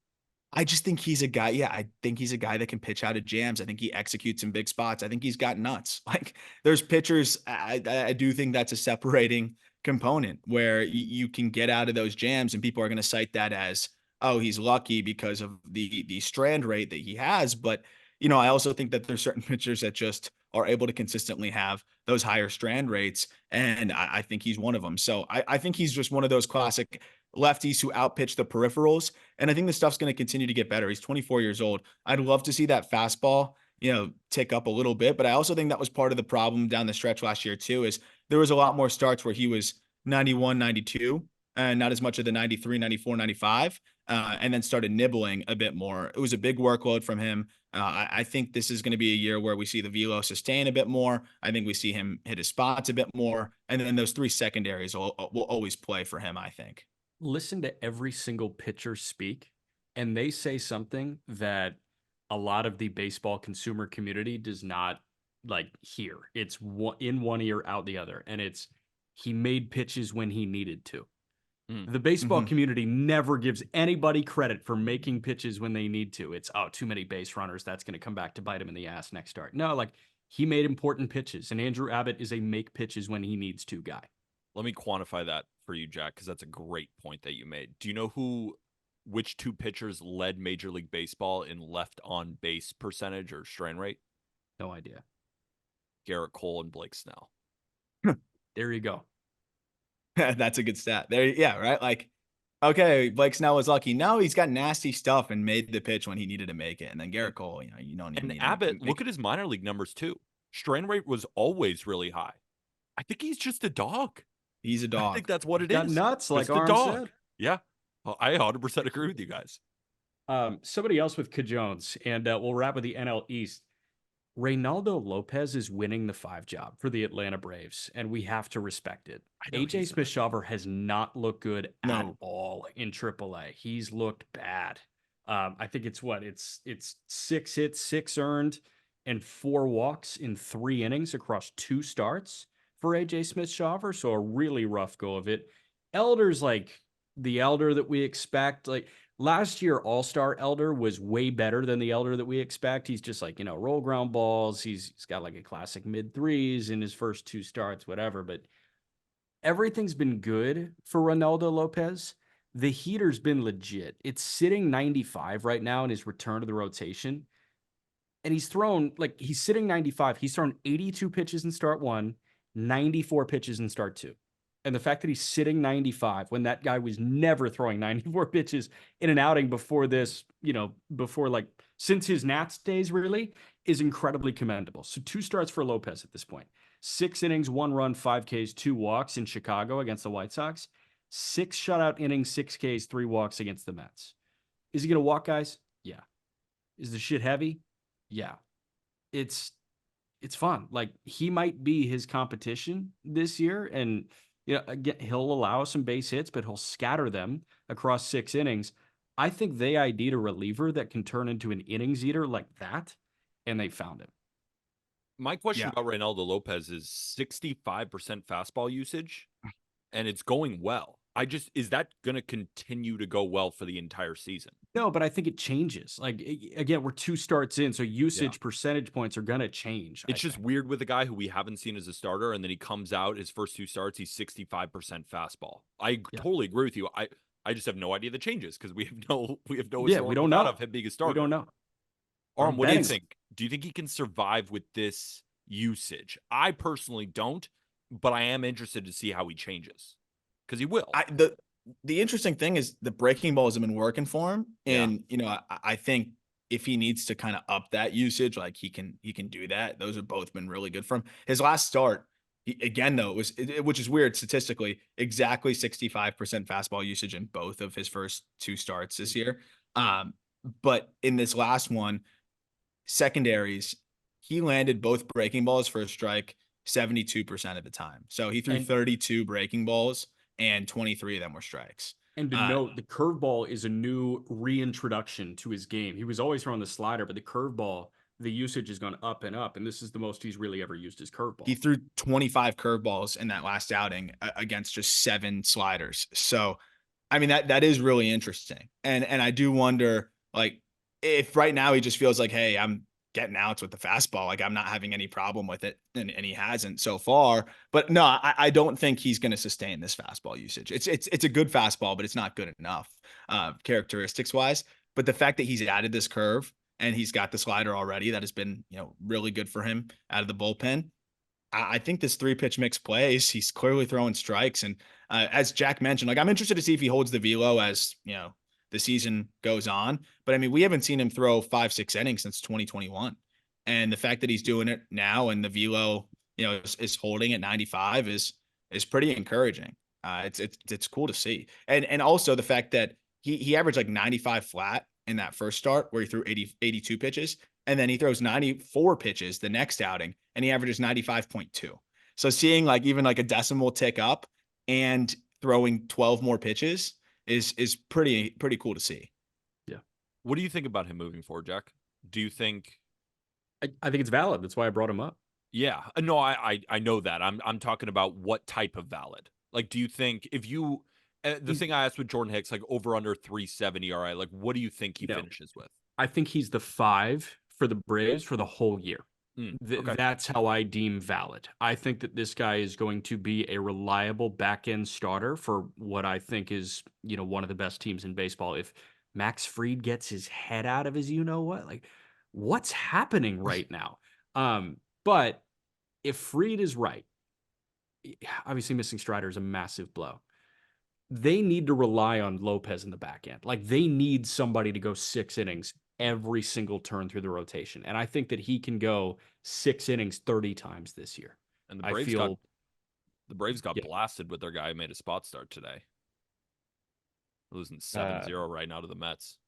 S3: I just think he's a guy. Yeah, I think he's a guy that can pitch out of jams. I think he executes in big spots. I think he's got nuts. Like there's pitchers. I do think that's a separating component where you can get out of those jams, and people are going to cite that as, oh, he's lucky because of the strand rate that he has. But I also think that there's certain pitchers that just are able to consistently have those higher strand rates, and I think he's one of them. So I think he's just one of those classic lefties who outpitch the peripherals. And I think the stuff's going to continue to get better. He's 24 years old. I'd love to see that fastball, tick up a little bit. But I also think that was part of the problem down the stretch last year, too, is there was a lot more starts where he was 91, 92, and not as much of the 93, 94, 95, and then started nibbling a bit more. It was a big workload from him. I think this is going to be a year where we see the velo sustain a bit more. I think we see him hit his spots a bit more. And then those 3 secondaries will always play for him, I think.
S1: Listen to every single pitcher speak, and they say something that a lot of the baseball consumer community does not like here. It's in one ear, out the other. And it's he made pitches when he needed to.
S2: Mm.
S1: The baseball
S3: Mhm.
S1: community never gives anybody credit for making pitches when they need to. It's, oh, too many base runners. That's going to come back to bite him in the ass next start. No, like he made important pitches, and Andrew Abbott is a make pitches when he needs to guy.
S2: Let me quantify that for you, Jack, because that's a great point that you made. Do you know which two pitchers led Major League Baseball in left on base percentage or strain rate?
S1: No idea.
S2: Garrett Cole and Blake Snell.
S1: There you go.
S3: That's a good stat. There, yeah, right. Like, okay, Blake Snell was lucky. No, he's got nasty stuff and made the pitch when he needed to make it. And then Garrett Cole, you don't even
S2: And
S3: need
S2: Abbott,
S3: him.
S2: look at his minor league numbers too. Strain rate was always really high. I think he's just a dog.
S3: He's a
S2: I
S3: dog.
S2: think that's what it
S1: Got
S2: is.
S1: nuts, like
S2: Just a
S1: Arm
S2: dog.
S1: said.
S2: Yeah. Well, I 100% agree with you guys.
S1: Somebody else with Cajones, and we'll wrap with the NL East. Reynaldo Lopez is winning the 5 job for the Atlanta Braves, and we have to respect it.
S2: I know
S1: AJ
S2: he's
S1: Smith-Shawver has not looked good at
S3: No.
S1: all in AAA. He's looked bad. I think it's 6 hits, 6 earned, and 4 walks in 3 innings across 2 starts for AJ Smith-Shawver. So a really rough go of it. Elder's like the Elder that we expect. Like last year, All-Star Elder was way better than the Elder that we expect. He's just like, roll ground balls. He's got like a classic mid-threes in his first 2 starts, whatever. But everything's been good for Reynaldo Lopez. The heater's been legit. It's sitting 95 right now in his return to the rotation. And he's sitting 95. He's thrown 82 pitches in start 1, 94 pitches in start 2. And the fact that he's sitting 95 when that guy was never throwing 94 pitches in an outing before this, since his Nats days really, is incredibly commendable. So 2 starts for Lopez at this point. 6 innings, 1 run, 5 Ks, 2 walks in Chicago against the White Sox. 6 shutout innings, 6 Ks, 3 walks against the Mets. Is he going to walk guys? Yeah. Is the shit heavy? Yeah. It's fun. Like he might be his competition this year, and again, he'll allow some base hits, but he'll scatter them across 6 innings. I think they ID'd a reliever that can turn into an innings eater like that, and they found him.
S2: My question
S3: Yeah.
S2: about Reynaldo Lopez is 65% fastball usage, and it's going well. Is that going to continue to go well for the entire season?
S1: No, but I think it changes. Like again, we're 2 starts in, so usage percentage points are going to change.
S2: It's just weird with a guy who we haven't seen as a starter, and then he comes out his first 2 starts, he's 65% fastball. I totally agree with you. I just have no idea the changes because we have no
S1: we don't
S2: historical
S1: know
S2: data of him being a starter.
S1: We don't know.
S2: Arm, what do you
S1: betting.
S2: think? Do you think he can survive with this usage? I personally don't, but I am interested to see how he changes because he will.
S3: The interesting thing is the breaking balls have been working for him, and I think if he needs to kind of up that usage, like he can do that. Those have both been really good for him. His last start, again though, which is weird statistically, exactly 65% fastball usage in both of his first 2 starts this year. But in this last one, secondaries, he landed both breaking balls for a strike 72% of the time. So he threw 32 breaking balls, and 23 of them were strikes.
S1: And to note, the curveball is a new reintroduction to his game. He was always throwing the slider, but the curveball, the usage has gone up and up, and this is the most he's really ever used his curveball.
S3: He threw 25 curveballs in that last outing against just 7 sliders. So, I mean, that is really interesting. And I do wonder, like, if right now he just feels like, hey, I'm getting outs with the fastball, like I'm not having any problem with it, and he hasn't so far. But no, I don't think he's going to sustain this fastball usage. It's a good fastball, but it's not good enough characteristics wise. But the fact that he's added this curve and he's got the slider already, that has been really good for him out of the bullpen. I think this 3-pitch mix plays. He's clearly throwing strikes, and as Jack mentioned, like I'm interested to see if he holds the velo as the season goes on. But I mean, we haven't seen him throw 5-6 innings since 2021. And the fact that he's doing it now and the velo, is holding at 95 is pretty encouraging. It's cool to see. And also the fact that he averaged like 95 flat in that first start where he threw 82 pitches. And then he throws 94 pitches the next outing and he averages 95.2. So seeing like even like a decimal tick up and throwing 12 more pitches is pretty cool to see.
S1: Yeah.
S2: What do you think about him moving forward, Jack? Do you think
S1: I think it's valid. That's why I brought him up.
S2: Yeah. No, I know that. I'm talking about what type of valid. Like, do you think if you the
S1: He's
S2: thing I asked with Jordan Hicks, like over under 370 ERA, like what do you think he
S1: no,
S2: finishes with?
S1: I think he's the 5 for the Braves for the whole year.
S2: Okay.
S1: That's how I deem valid. I think that this guy is going to be a reliable back end starter for what I think is, one of the best teams in baseball. If Max Fried gets his head out of his, like, what's happening right now? But if Fried is right, obviously missing Strider is a massive blow. They need to rely on Lopez in the back end. Like they need somebody to go 6 innings every single turn through the rotation. And I think that he can go 6 innings 30 times this year.
S2: And
S1: I feel,
S2: the Braves got
S1: yeah,
S2: blasted with their guy who made a spot start today. Losing 7
S1: uh,
S2: 0 right now to the Mets.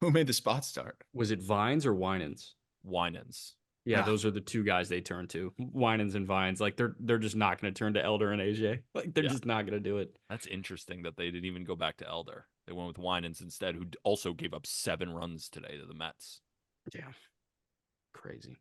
S3: Who made the spot start?
S1: was it Vines or Winans?
S2: Winans.
S1: Yeah,
S3: Ah,
S1: those are the two guys they turn to. Winans and Vines. Like they're just not going to turn to Elder and AJ. Like they're
S2: Yeah.
S1: just not going to do it.
S2: That's interesting that they didn't even go back to Elder. They went with Winans instead, who also gave up 7 runs today to the Mets.
S1: Yeah. Crazy.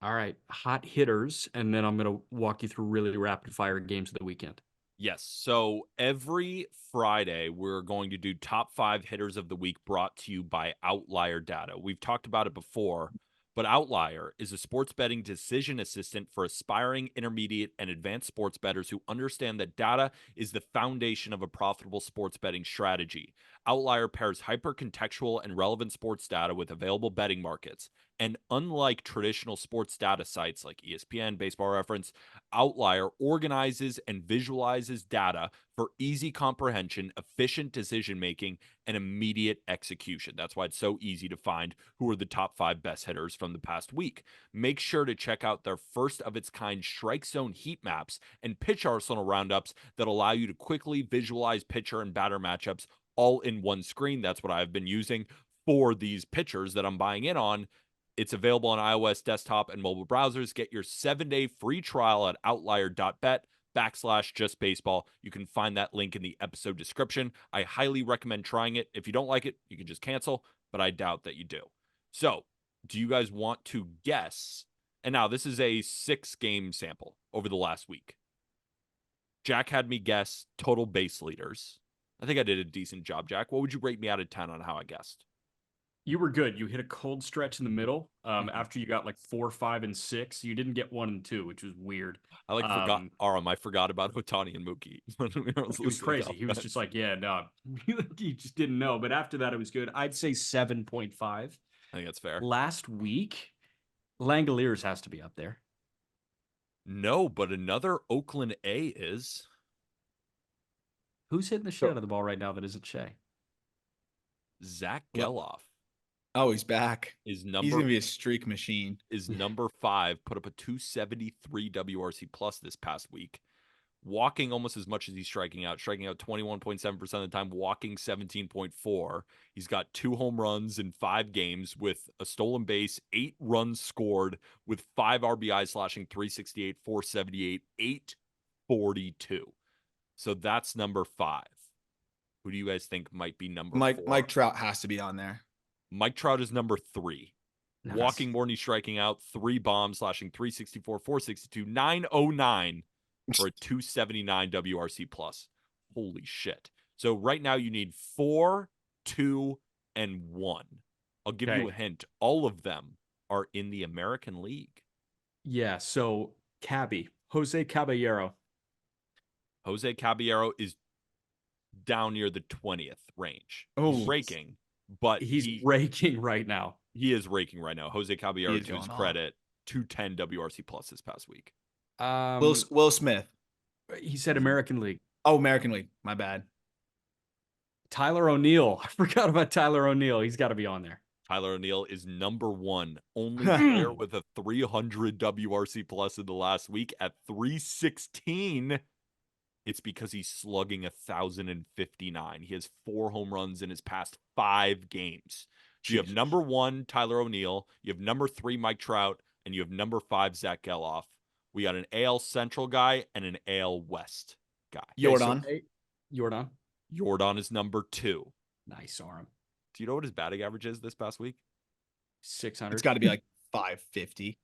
S1: All right, hot hitters, and then I'm going to walk you through really rapid fire games of the weekend.
S2: Yes. So every Friday, we're going to do top 5 hitters of the week brought to you by Outlier Data. We've talked about it before, but Outlier is a sports betting decision assistant for aspiring intermediate and advanced sports bettors who understand that data is the foundation of a profitable sports betting strategy. Outlier pairs hyper contextual and relevant sports data with available betting markets. And unlike traditional sports data sites like ESPN, Baseball Reference, Outlier organizes and visualizes data for easy comprehension, efficient decision making, and immediate execution. That's why it's so easy to find who are the top 5 best hitters from the past week. Make sure to check out their first of its kind strike zone heat maps and pitch arsenal roundups that allow you to quickly visualize pitcher and batter matchups all in one screen. That's what I've been using for these pitchers that I'm buying in on. It's available on iOS, desktop, and mobile browsers. Get your 7-day free trial at outlier.bet/justbaseball. You can find that link in the episode description. I highly recommend trying it. If you don't like it, you can just cancel, but I doubt that you do. So, do you guys want to guess? And now this is a 6-game sample over the last week. Jack had me guess total base leaders. I think I did a decent job, Jack. What would you rate me out of 10 on how I guessed?
S1: You were good. You hit a cold stretch in the middle. After you got like 4, 5, and 6, you didn't get 1 and 2, which was weird.
S2: I forgot Aram. I forgot about Otani and Mookie when we were
S1: It was crazy. He was just like, yeah, no, he just didn't know. But after that, it was good. I'd say 7.5.
S2: I think that's fair.
S1: Last week, Langoliers has to be up there.
S2: No, but another Oakland A is.
S1: Who's hitting the shit out of the ball right now that isn't Shea?
S2: Zach Geloff.
S3: Oh, he's back.
S2: He's
S3: gonna be a streak machine.
S2: Is number 5. Put up a 273 WRC plus this past week. Walking almost as much as he's striking out 21.7% of the time, walking 17.4. He's got 2 home runs in 5 games with a stolen base, 8 runs scored with 5 RBIs slashing 368, 478, 842. So that's number 5. Who do you guys think might be number 4?
S3: Mike Trout has to be on there.
S2: Mike Trout is number 3.
S1: Nice.
S2: Walking more than he's striking out, 3 bombs, slashing 364, 462, 909 for a 279 WRC plus. Holy shit. So right now you need 4, 2, and 1. I'll give you a hint. All of them are in the American League.
S1: Yeah, so Jose Caballero.
S2: Jose Caballero is down near the 20th range.
S3: Oh,
S2: he's raking, but
S1: he's raking right now.
S2: He is raking right now. Jose Caballero, to his credit, 210 WRC plus this past week.
S3: Will Smith.
S1: He said American League.
S3: Oh, American League. My bad.
S1: Tyler O'Neill. I forgot about Tyler O'Neill. He's got to be on there.
S2: Tyler O'Neill is number 1, only player with a 300 WRC plus in the last week at 316. It's because he's slugging 1,059. He has 4 home runs in his past 5 games. So you have number 1, Tyler O'Neill. You have number 3, Mike Trout. And you have number 5, Zach Geloff. We got an AL Central guy and an AL West guy.
S3: Jordan.
S2: Jordan is number 2.
S1: Nice arm.
S2: Do you know what his batting average is this past week?
S1: 600.
S3: It's got to be like 550.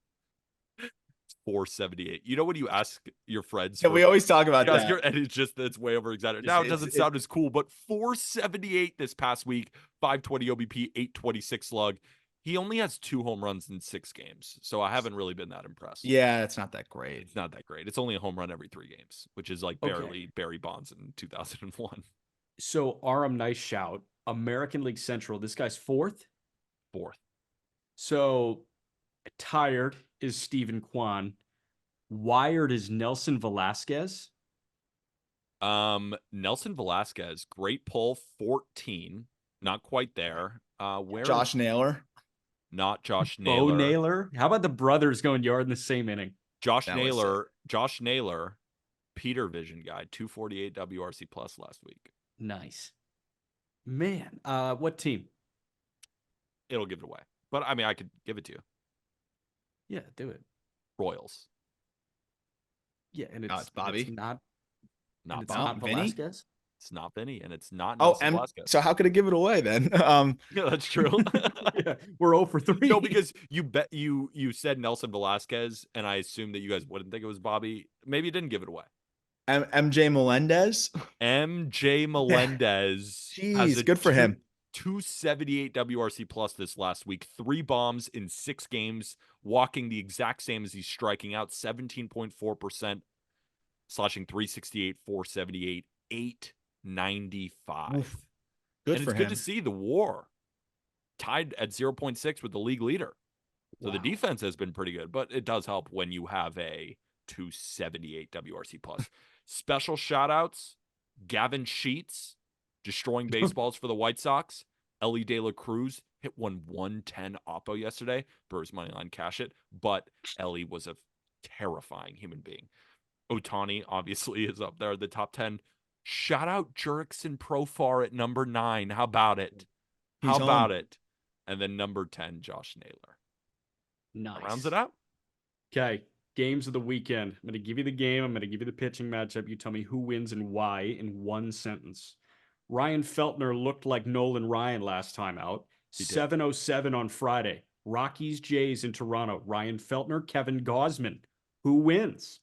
S2: 478. You know when you ask your friends
S3: Yeah,
S2: for
S3: we always talk about
S2: you ask
S3: that.
S2: and it's way over exaggerated.
S1: Just-
S2: Now it doesn't sound as cool, but 478 this past week, 520 OBP, 826 slug. He only has 2 home runs in 6 games, so I haven't really been that impressed.
S3: Yeah, it's not that great.
S2: It's not that great. It's only a home run every 3 games, which is like
S1: Okay.
S2: barely Barry Bonds in 2001.
S1: So Aram, nice shout. American League Central. This guy's fourth.
S2: 4th.
S1: So tired is Stephen Kwan. Wired is Nelson Velasquez.
S2: Nelson Velasquez, great pull, 14. Not quite there. Where
S3: Josh Naylor.
S2: Not Josh
S1: Bo
S2: Naylor.
S1: Naylor. How about the brothers going yard in the same inning?
S2: Josh
S3: That was sick.
S2: Naylor, Peter Vision guy, 248 WRC plus last week.
S1: Nice. Man, what team?
S2: It'll give it away. But I mean, I could give it to you.
S1: Yeah, do it.
S2: Royals.
S1: Yeah, and
S3: No, it's Bobby.
S1: It's not
S2: Not
S1: it's
S2: Bobby.
S1: not
S3: Vinny?
S1: Velasquez.
S2: It's not Vinny, and it's not
S3: Oh,
S2: Nelson Velasquez.
S3: so how could it give it away then?
S2: Yeah, that's true.
S1: Yeah, we're 0 for 3.
S2: No, because you said Nelson Velasquez, and I assumed that you guys wouldn't think it was Bobby. Maybe you didn't give it away.
S3: MJ Melendez.
S2: MJ Melendez has
S3: Jeez, good for him.
S2: 278 WRC plus this last week, 3 bombs in 6 games, walking the exact same as he's striking out, 17.4%, slashing 368, 478, 895.
S3: Oof. Good
S2: and
S3: for
S2: it's
S3: him.
S2: good to see the WAR tied at 0.6 with the league leader. So the
S1: Wow.
S2: defense has been pretty good, but it does help when you have a 278 WRC plus. Special shout outs, Gavin Sheets destroying baseballs for the White Sox. Ellie De La Cruz hit 110 oppo yesterday. Brewers money line cash it, but Ellie was a terrifying human being. Otani obviously is up there at the top 10. Shout out Jurickson Profar at number 9. How about it?
S3: He's
S2: How about
S3: home.
S2: it? And then number 10, Josh Naylor.
S1: Nice.
S2: That rounds it out.
S1: Okay. Games of the weekend. I'm going to give you the game. I'm going to give you the pitching matchup. You tell me who wins and why in one sentence. Ryan Feltner looked like Nolan Ryan last time out.
S2: He did.
S1: 7:07 on Friday. Rockies, Jays in Toronto. Ryan Feltner, Kevin Gausman. Who wins?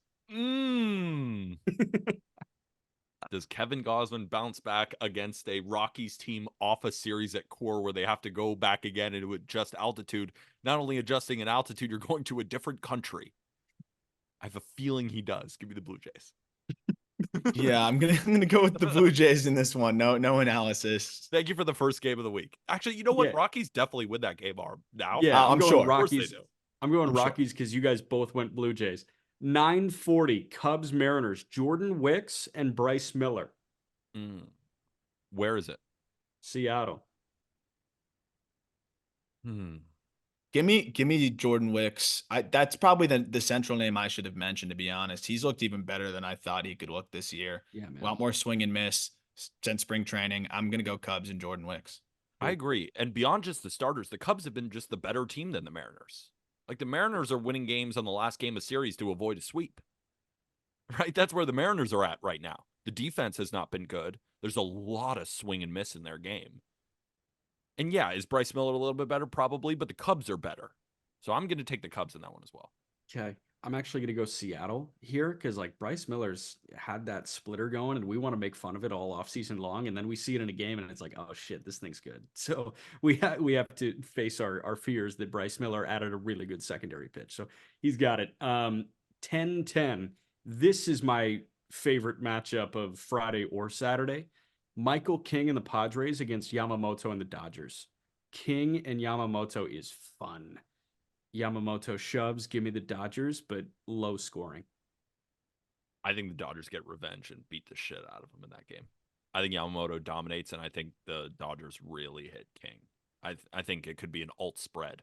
S2: Does Kevin Gausman bounce back against a Rockies team off a series at core where they have to go back again and adjust altitude? Not only adjusting an altitude, you're going to a different country. I have a feeling he does. Give me the Blue Jays.
S3: Yeah, I'm gonna go with the Blue Jays in this one. No analysis.
S2: Thank you for the first game of the week. Actually, you know what?
S1: Yeah.
S2: Rockies definitely win that game are now.
S1: Yeah,
S3: I'm
S1: going
S3: sure.
S2: Of course they
S1: Rockies.
S2: do.
S1: I'm going
S3: I'm sure.
S1: Rockies because you guys both went Blue Jays. 9:40 Cubs Mariners. Jordan Wicks and Bryce Miller.
S2: Where is it?
S1: Seattle.
S3: Give me Jordan Wicks. That's probably the central name I should have mentioned, to be honest. He's looked even better than I thought he could look this year.
S1: Yeah, man.
S3: A lot more swing and miss since spring training. I'm gonna go Cubs and Jordan Wicks.
S2: I agree. And beyond just the starters, the Cubs have been just the better team than the Mariners. Like the Mariners are winning games on the last game of series to avoid a sweep. Right? That's where the Mariners are at right now. The defense has not been good. There's a lot of swing and miss in their game. And yeah, is Bryce Miller a little bit better? Probably, but the Cubs are better. So I'm going to take the Cubs in that one as well.
S1: Okay. I'm actually going to go Seattle here because like Bryce Miller's had that splitter going and we want to make fun of it all offseason long. And then we see it in a game and it's like, oh shit, this thing's good. So we have to face our fears that Bryce Miller added a really good secondary pitch. So he's got it. 10-10. This is my favorite matchup of Friday or Saturday. Michael King and the Padres against Yamamoto and the Dodgers. King and Yamamoto is fun. Yamamoto shoves, give me the Dodgers, but low scoring.
S2: I think the Dodgers get revenge and beat the shit out of them in that game. I think Yamamoto dominates, and I think the Dodgers really hit King. I think it could be an alt spread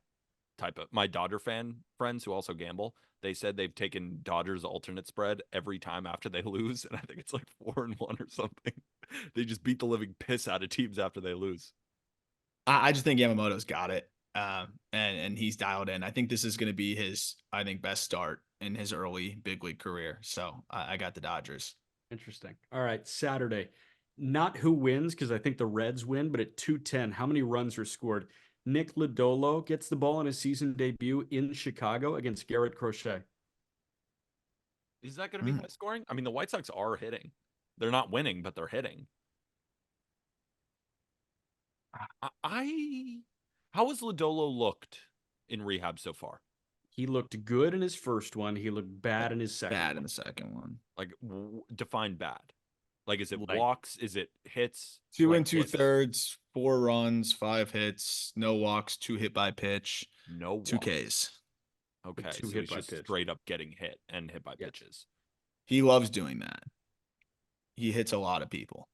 S2: type of. My Dodger friends who also gamble, they said they've taken Dodgers alternate spread every time after they lose, and I think it's like 4-1 or something. They just beat the living piss out of teams after they lose.
S3: I just think Yamamoto's got it. And he's dialed in. I think this is going to be his, best start in his early big league career. So I got the Dodgers.
S1: Interesting. All right, Saturday. Not who wins because I think the Reds win, but at 2:10, how many runs are scored? Nick Lodolo gets the ball in his season debut in Chicago against Garrett Crochet.
S2: Is that going to be high scoring? I mean, the White Sox are hitting. They're not winning, but they're hitting. How has Lodolo looked in rehab so far?
S1: He looked good in his first one. He looked bad in his second
S3: Bad
S1: one.
S3: in the second one.
S2: Like, define bad. Like, is it
S1: Like-
S2: walks? Is it hits?
S3: 2
S2: Like
S3: and
S2: hits?
S3: 2/3, 4 runs, 5 hits, no walks, 2 hit by pitch,
S2: No
S3: 2
S2: walks.
S3: Ks.
S2: Okay,
S1: two
S2: so
S1: hit
S2: he's
S1: by
S2: just
S1: pitch.
S2: straight up getting hit and hit by
S1: Yes.
S2: pitches.
S3: He loves doing that. He hits a lot of people.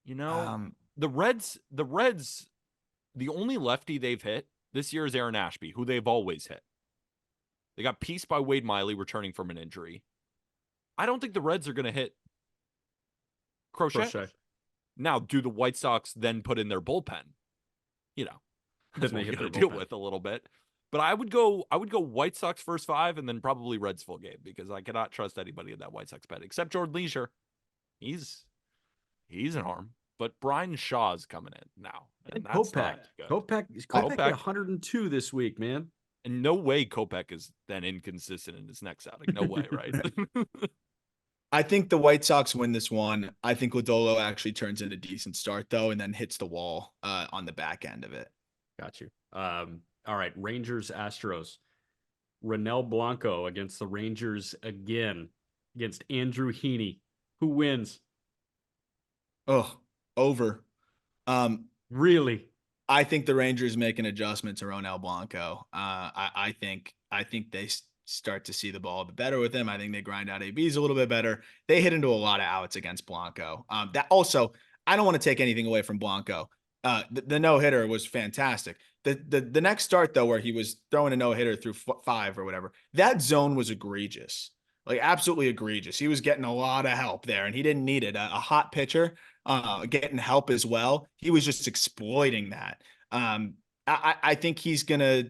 S2: You know, the Reds, the only lefty they've hit this year is Aaron Ashby, who they've always hit. They got pieced by Wade Miley returning from an injury. I don't think the Reds are going to hit Crochet. Now, do the White Sox then put in their bullpen? You know, that's
S1: Then
S2: what
S1: they
S2: we
S1: hit
S2: got to
S1: their
S2: deal
S1: bullpen.
S2: with a little bit. But I would go White Sox first 5 and then probably Reds full game because I cannot trust anybody in that White Sox bet except Jordan Leisure. He's an arm. But Brian Shaw's coming in now.
S1: And
S2: that's
S1: Kopech.
S2: not good.
S1: Kopech
S2: Kopech.
S1: hit 102 this week, man.
S2: And no way Kopech is then inconsistent in his next outing. No way, right?
S3: I think the White Sox win this one. I think Lodolo actually turns in a decent start though, and then hits the wall on the back end of it.
S1: Got you. All right, Rangers Astros. Ronel Blanco against the Rangers again against Andrew Heaney. Who wins?
S3: Oh, over.
S1: Really?
S3: I think the Rangers make an adjustment to Ronel Blanco. I think they start to see the ball a bit better with him. I think they grind out ABs a little bit better. They hit into a lot of outs against Blanco. That also, I don't want to take anything away from Blanco. The no hitter was fantastic. The next start though, where he was throwing a no hitter through 5 or whatever, that zone was egregious, like absolutely egregious. He was getting a lot of help there, and he didn't need it. A hot pitcher, getting help as well. He was just exploiting that. I think he's gonna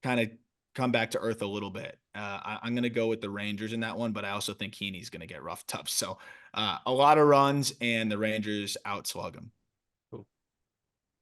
S3: kind of come back to earth a little bit. I'm gonna go with the Rangers in that one, but I also think Heaney's gonna get roughed up. So a lot of runs, and the Rangers outslug him.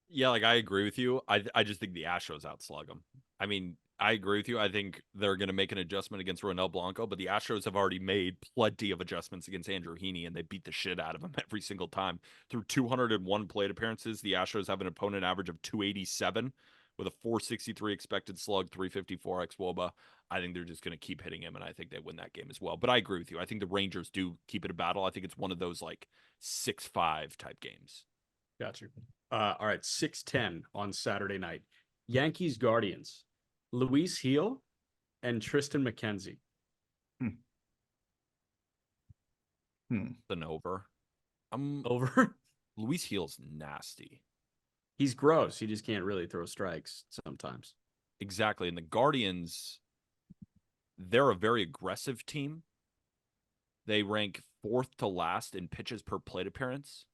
S2: Yeah, like I agree with you. I just think the Astros outslug them. I mean, I agree with you. I think they're going to make an adjustment against Ronel Blanco, but the Astros have already made plenty of adjustments against Andrew Heaney, and they beat the shit out of him every single time. Through 201 plate appearances, the Astros have an opponent average of 287 with a 463 expected slug, 354 xWOBA. I think they're just going to keep hitting him, and I think they win that game as well. But I agree with you. I think the Rangers do keep it a battle. I think it's one of those like 6-5 type games.
S1: Got you. All right, 6:10 on Saturday night. Yankees Guardians. Luis Heel and Tristan McKenzie.
S2: An over.
S1: Over.
S2: Luis Heel's nasty.
S1: He's gross. He just can't really throw strikes sometimes.
S2: Exactly. And the Guardians, they're a very aggressive team. They rank 4th to last in pitches per plate appearance.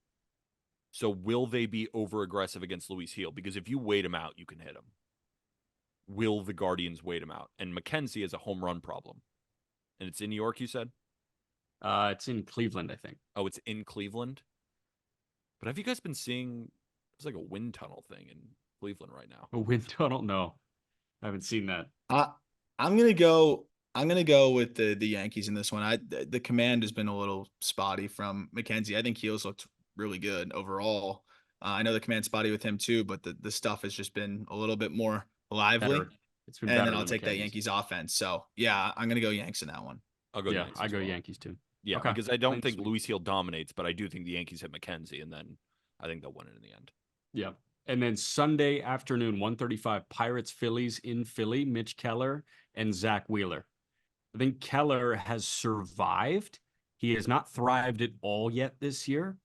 S2: So will they be over aggressive against Luis Heel? Because if you wait him out, you can hit him. Will the Guardians wait him out? And McKenzie has a home run problem. And it's in New York, you said?
S1: It's in Cleveland, I think.
S2: Oh, it's in Cleveland? But have you guys been seeing, there's like a wind tunnel thing in Cleveland right now?
S1: A wind tunnel? No, I haven't seen that.
S3: I'm gonna go with the Yankees in this one. The command has been a little spotty from McKenzie. I think Heels looked really good overall. I know the command spotty with him too, but the stuff has just been a little bit more lively.
S1: Better. It's been
S3: And
S1: better
S3: then I'll
S1: than
S3: take that
S1: McKenzie's.
S3: Yankees offense. So yeah, I'm gonna go Yanks in that one.
S2: I'll go
S1: Yeah,
S2: Yankees
S1: I
S2: as
S1: go
S2: well.
S1: Yankees too.
S2: Yeah,
S1: Okay.
S2: because I don't
S1: Thanks.
S2: think Luis Heel dominates, but I do think the Yankees hit McKenzie, and then I think they'll win it in the end.
S1: Yeah. And then Sunday afternoon, 1:35, Pirates Phillies in Philly, Mitch Keller and Zach Wheeler. I think Keller has survived. He has not thrived at all yet this year.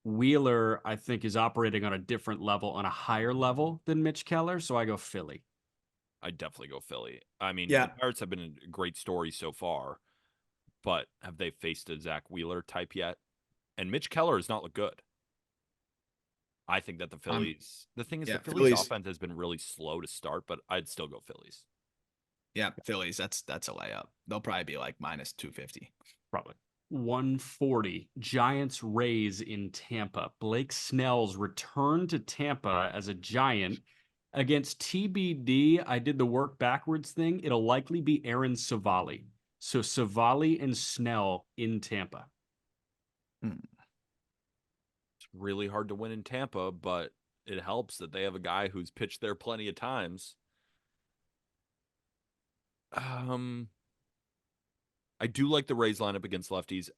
S1: Wheeler, I think, is operating on a different level, on a higher level than Mitch Keller. So I go Philly.
S2: I definitely go Philly. I mean,
S3: Yeah.
S2: the Pirates have been a great story so far, but have they faced a Zach Wheeler type yet? And Mitch Keller has not looked good. I think that the Phillies, the thing is,
S3: yeah,
S2: the Phillies
S3: Phillies-
S2: offense has been really slow to start, but I'd still go Phillies.
S3: Yeah, Phillies. That's a layup. They'll probably be like minus 250.
S1: Probably. 140, Giants Rays in Tampa. Blake Snell's return to Tampa as a Giant against TBD. I did the work backwards thing. It'll likely be Aaron Savali. So Savali and Snell in Tampa.
S3: Hmm.
S2: It's really hard to win in Tampa, but it helps that they have a guy who's pitched there plenty of times. I do like the Rays lineup against lefties.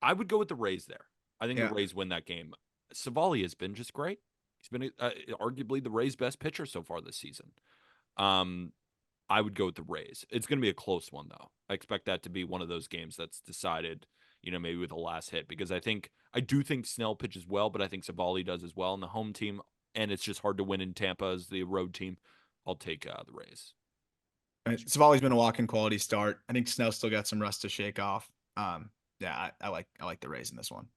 S2: I would go with the Rays there. I think the
S3: Yeah.
S2: Rays win that game. Savali has been just great. He's been arguably the Rays' best pitcher so far this season. I would go with the Rays. It's going to be a close one, though. I expect that to be one of those games that's decided, maybe with the last hit, because I do think Snell pitches well, but I think Savali does as well in the home team, and it's just hard to win in Tampa as the road team. I'll take the Rays.
S3: Savali's been a walk-in quality start. I think Snell still got some rust to shake off. Yeah, I like the Rays in this one.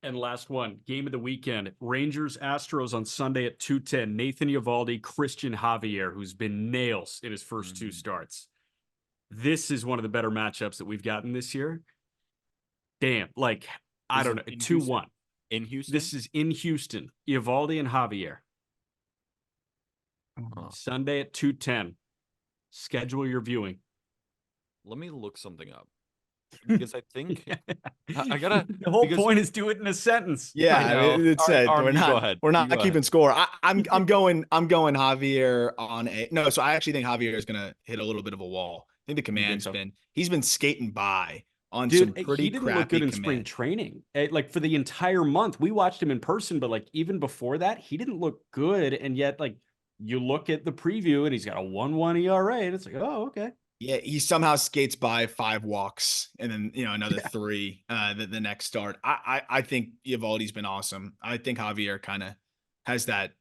S1: And last one, game of the weekend, Rangers Astros on Sunday at 2:10. Nathan Eovaldi, Christian Javier, who's been nails in his first two starts. This is one of the better matchups that we've gotten this year. Damn, like, I don't know, 2-1.
S2: In Houston?
S1: This is in Houston. Eovaldi and Javier. Sunday at 2:10. Schedule your viewing.
S2: Let me look something up. Because I think I gotta.
S1: The whole point is do it in a sentence.
S3: Yeah,
S2: I know.
S3: it's
S2: All right,
S3: said
S2: Arm,
S3: we're
S2: you go
S3: not
S2: ahead.
S3: we're
S2: You
S3: not
S2: go
S3: keeping
S2: ahead.
S3: score. I'm going Javier on a no. So I actually think Javier is gonna hit a little bit of a wall. I think the command's
S1: so?
S3: he's been skating by on
S1: Dude,
S3: some pretty
S1: he didn't
S3: crappy
S1: look good in
S3: command.
S1: spring training. Like for the entire month, we watched him in person, but like even before that, he didn't look good. And yet, like you look at the preview, and he's got a 1.1 ERA, and it's like, oh, okay.
S3: Yeah, he somehow skates by 5 walks and then another 3 the next start. I think Eovaldi's been awesome. I think Javier kind of has that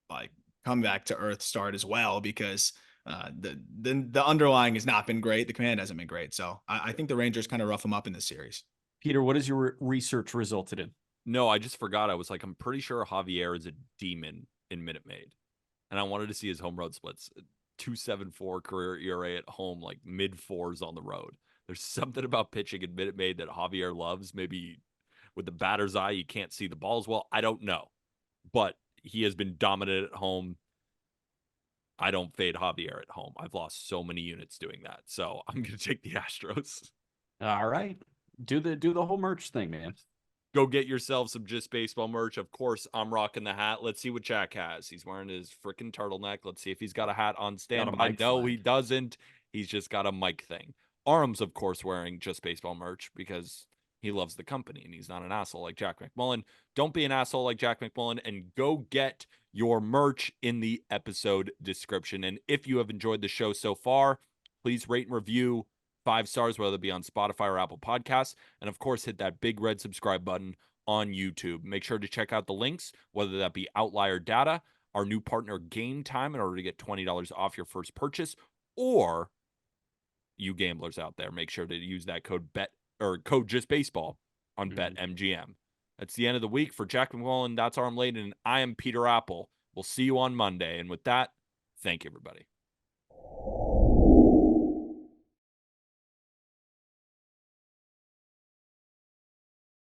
S3: like come back to earth start as well because the underlying has not been great. The command hasn't been great. So I think the Rangers kind of rough him up in this series.
S1: Peter, what has your research resulted in?
S2: No, I just forgot. I was like, I'm pretty sure Javier is a demon in Minute Maid. And I wanted to see his home road splits. 2.74 career ERA at home, like mid fours on the road. There's something about pitching in Minute Maid that Javier loves. Maybe with the batter's eye, you can't see the balls well. I don't know. But he has been dominant at home. I don't fade Javier at home. I've lost so many units doing that. So I'm going to take the Astros.
S1: All right. Do the whole merch thing, man.
S2: Go get yourself some Just Baseball merch. Of course, I'm rocking the hat. Let's see what Jack has. He's wearing his freaking turtleneck. Let's see if he's got a hat on standby. No, he doesn't. He's just got a mic thing. Arm's, of course, wearing Just Baseball merch because he loves the company and he's not an asshole like Jack McMullen. Don't be an asshole like Jack McMullen and go get your merch in the episode description. And if you have enjoyed the show so far, please rate and review 5 stars, whether it be on Spotify or Apple Podcasts. And of course, hit that big red subscribe button on YouTube. Make sure to check out the links, whether that be Outlier Data, our new partner Game Time, in order to get $20 off your first purchase, or you gamblers out there, make sure to use that code code Just Baseball on BetMGM. That's the end of the week. For Jack McMullen, that's Arm Layden, and I am Peter Apple. We'll see you on Monday. And with that, thank you, everybody.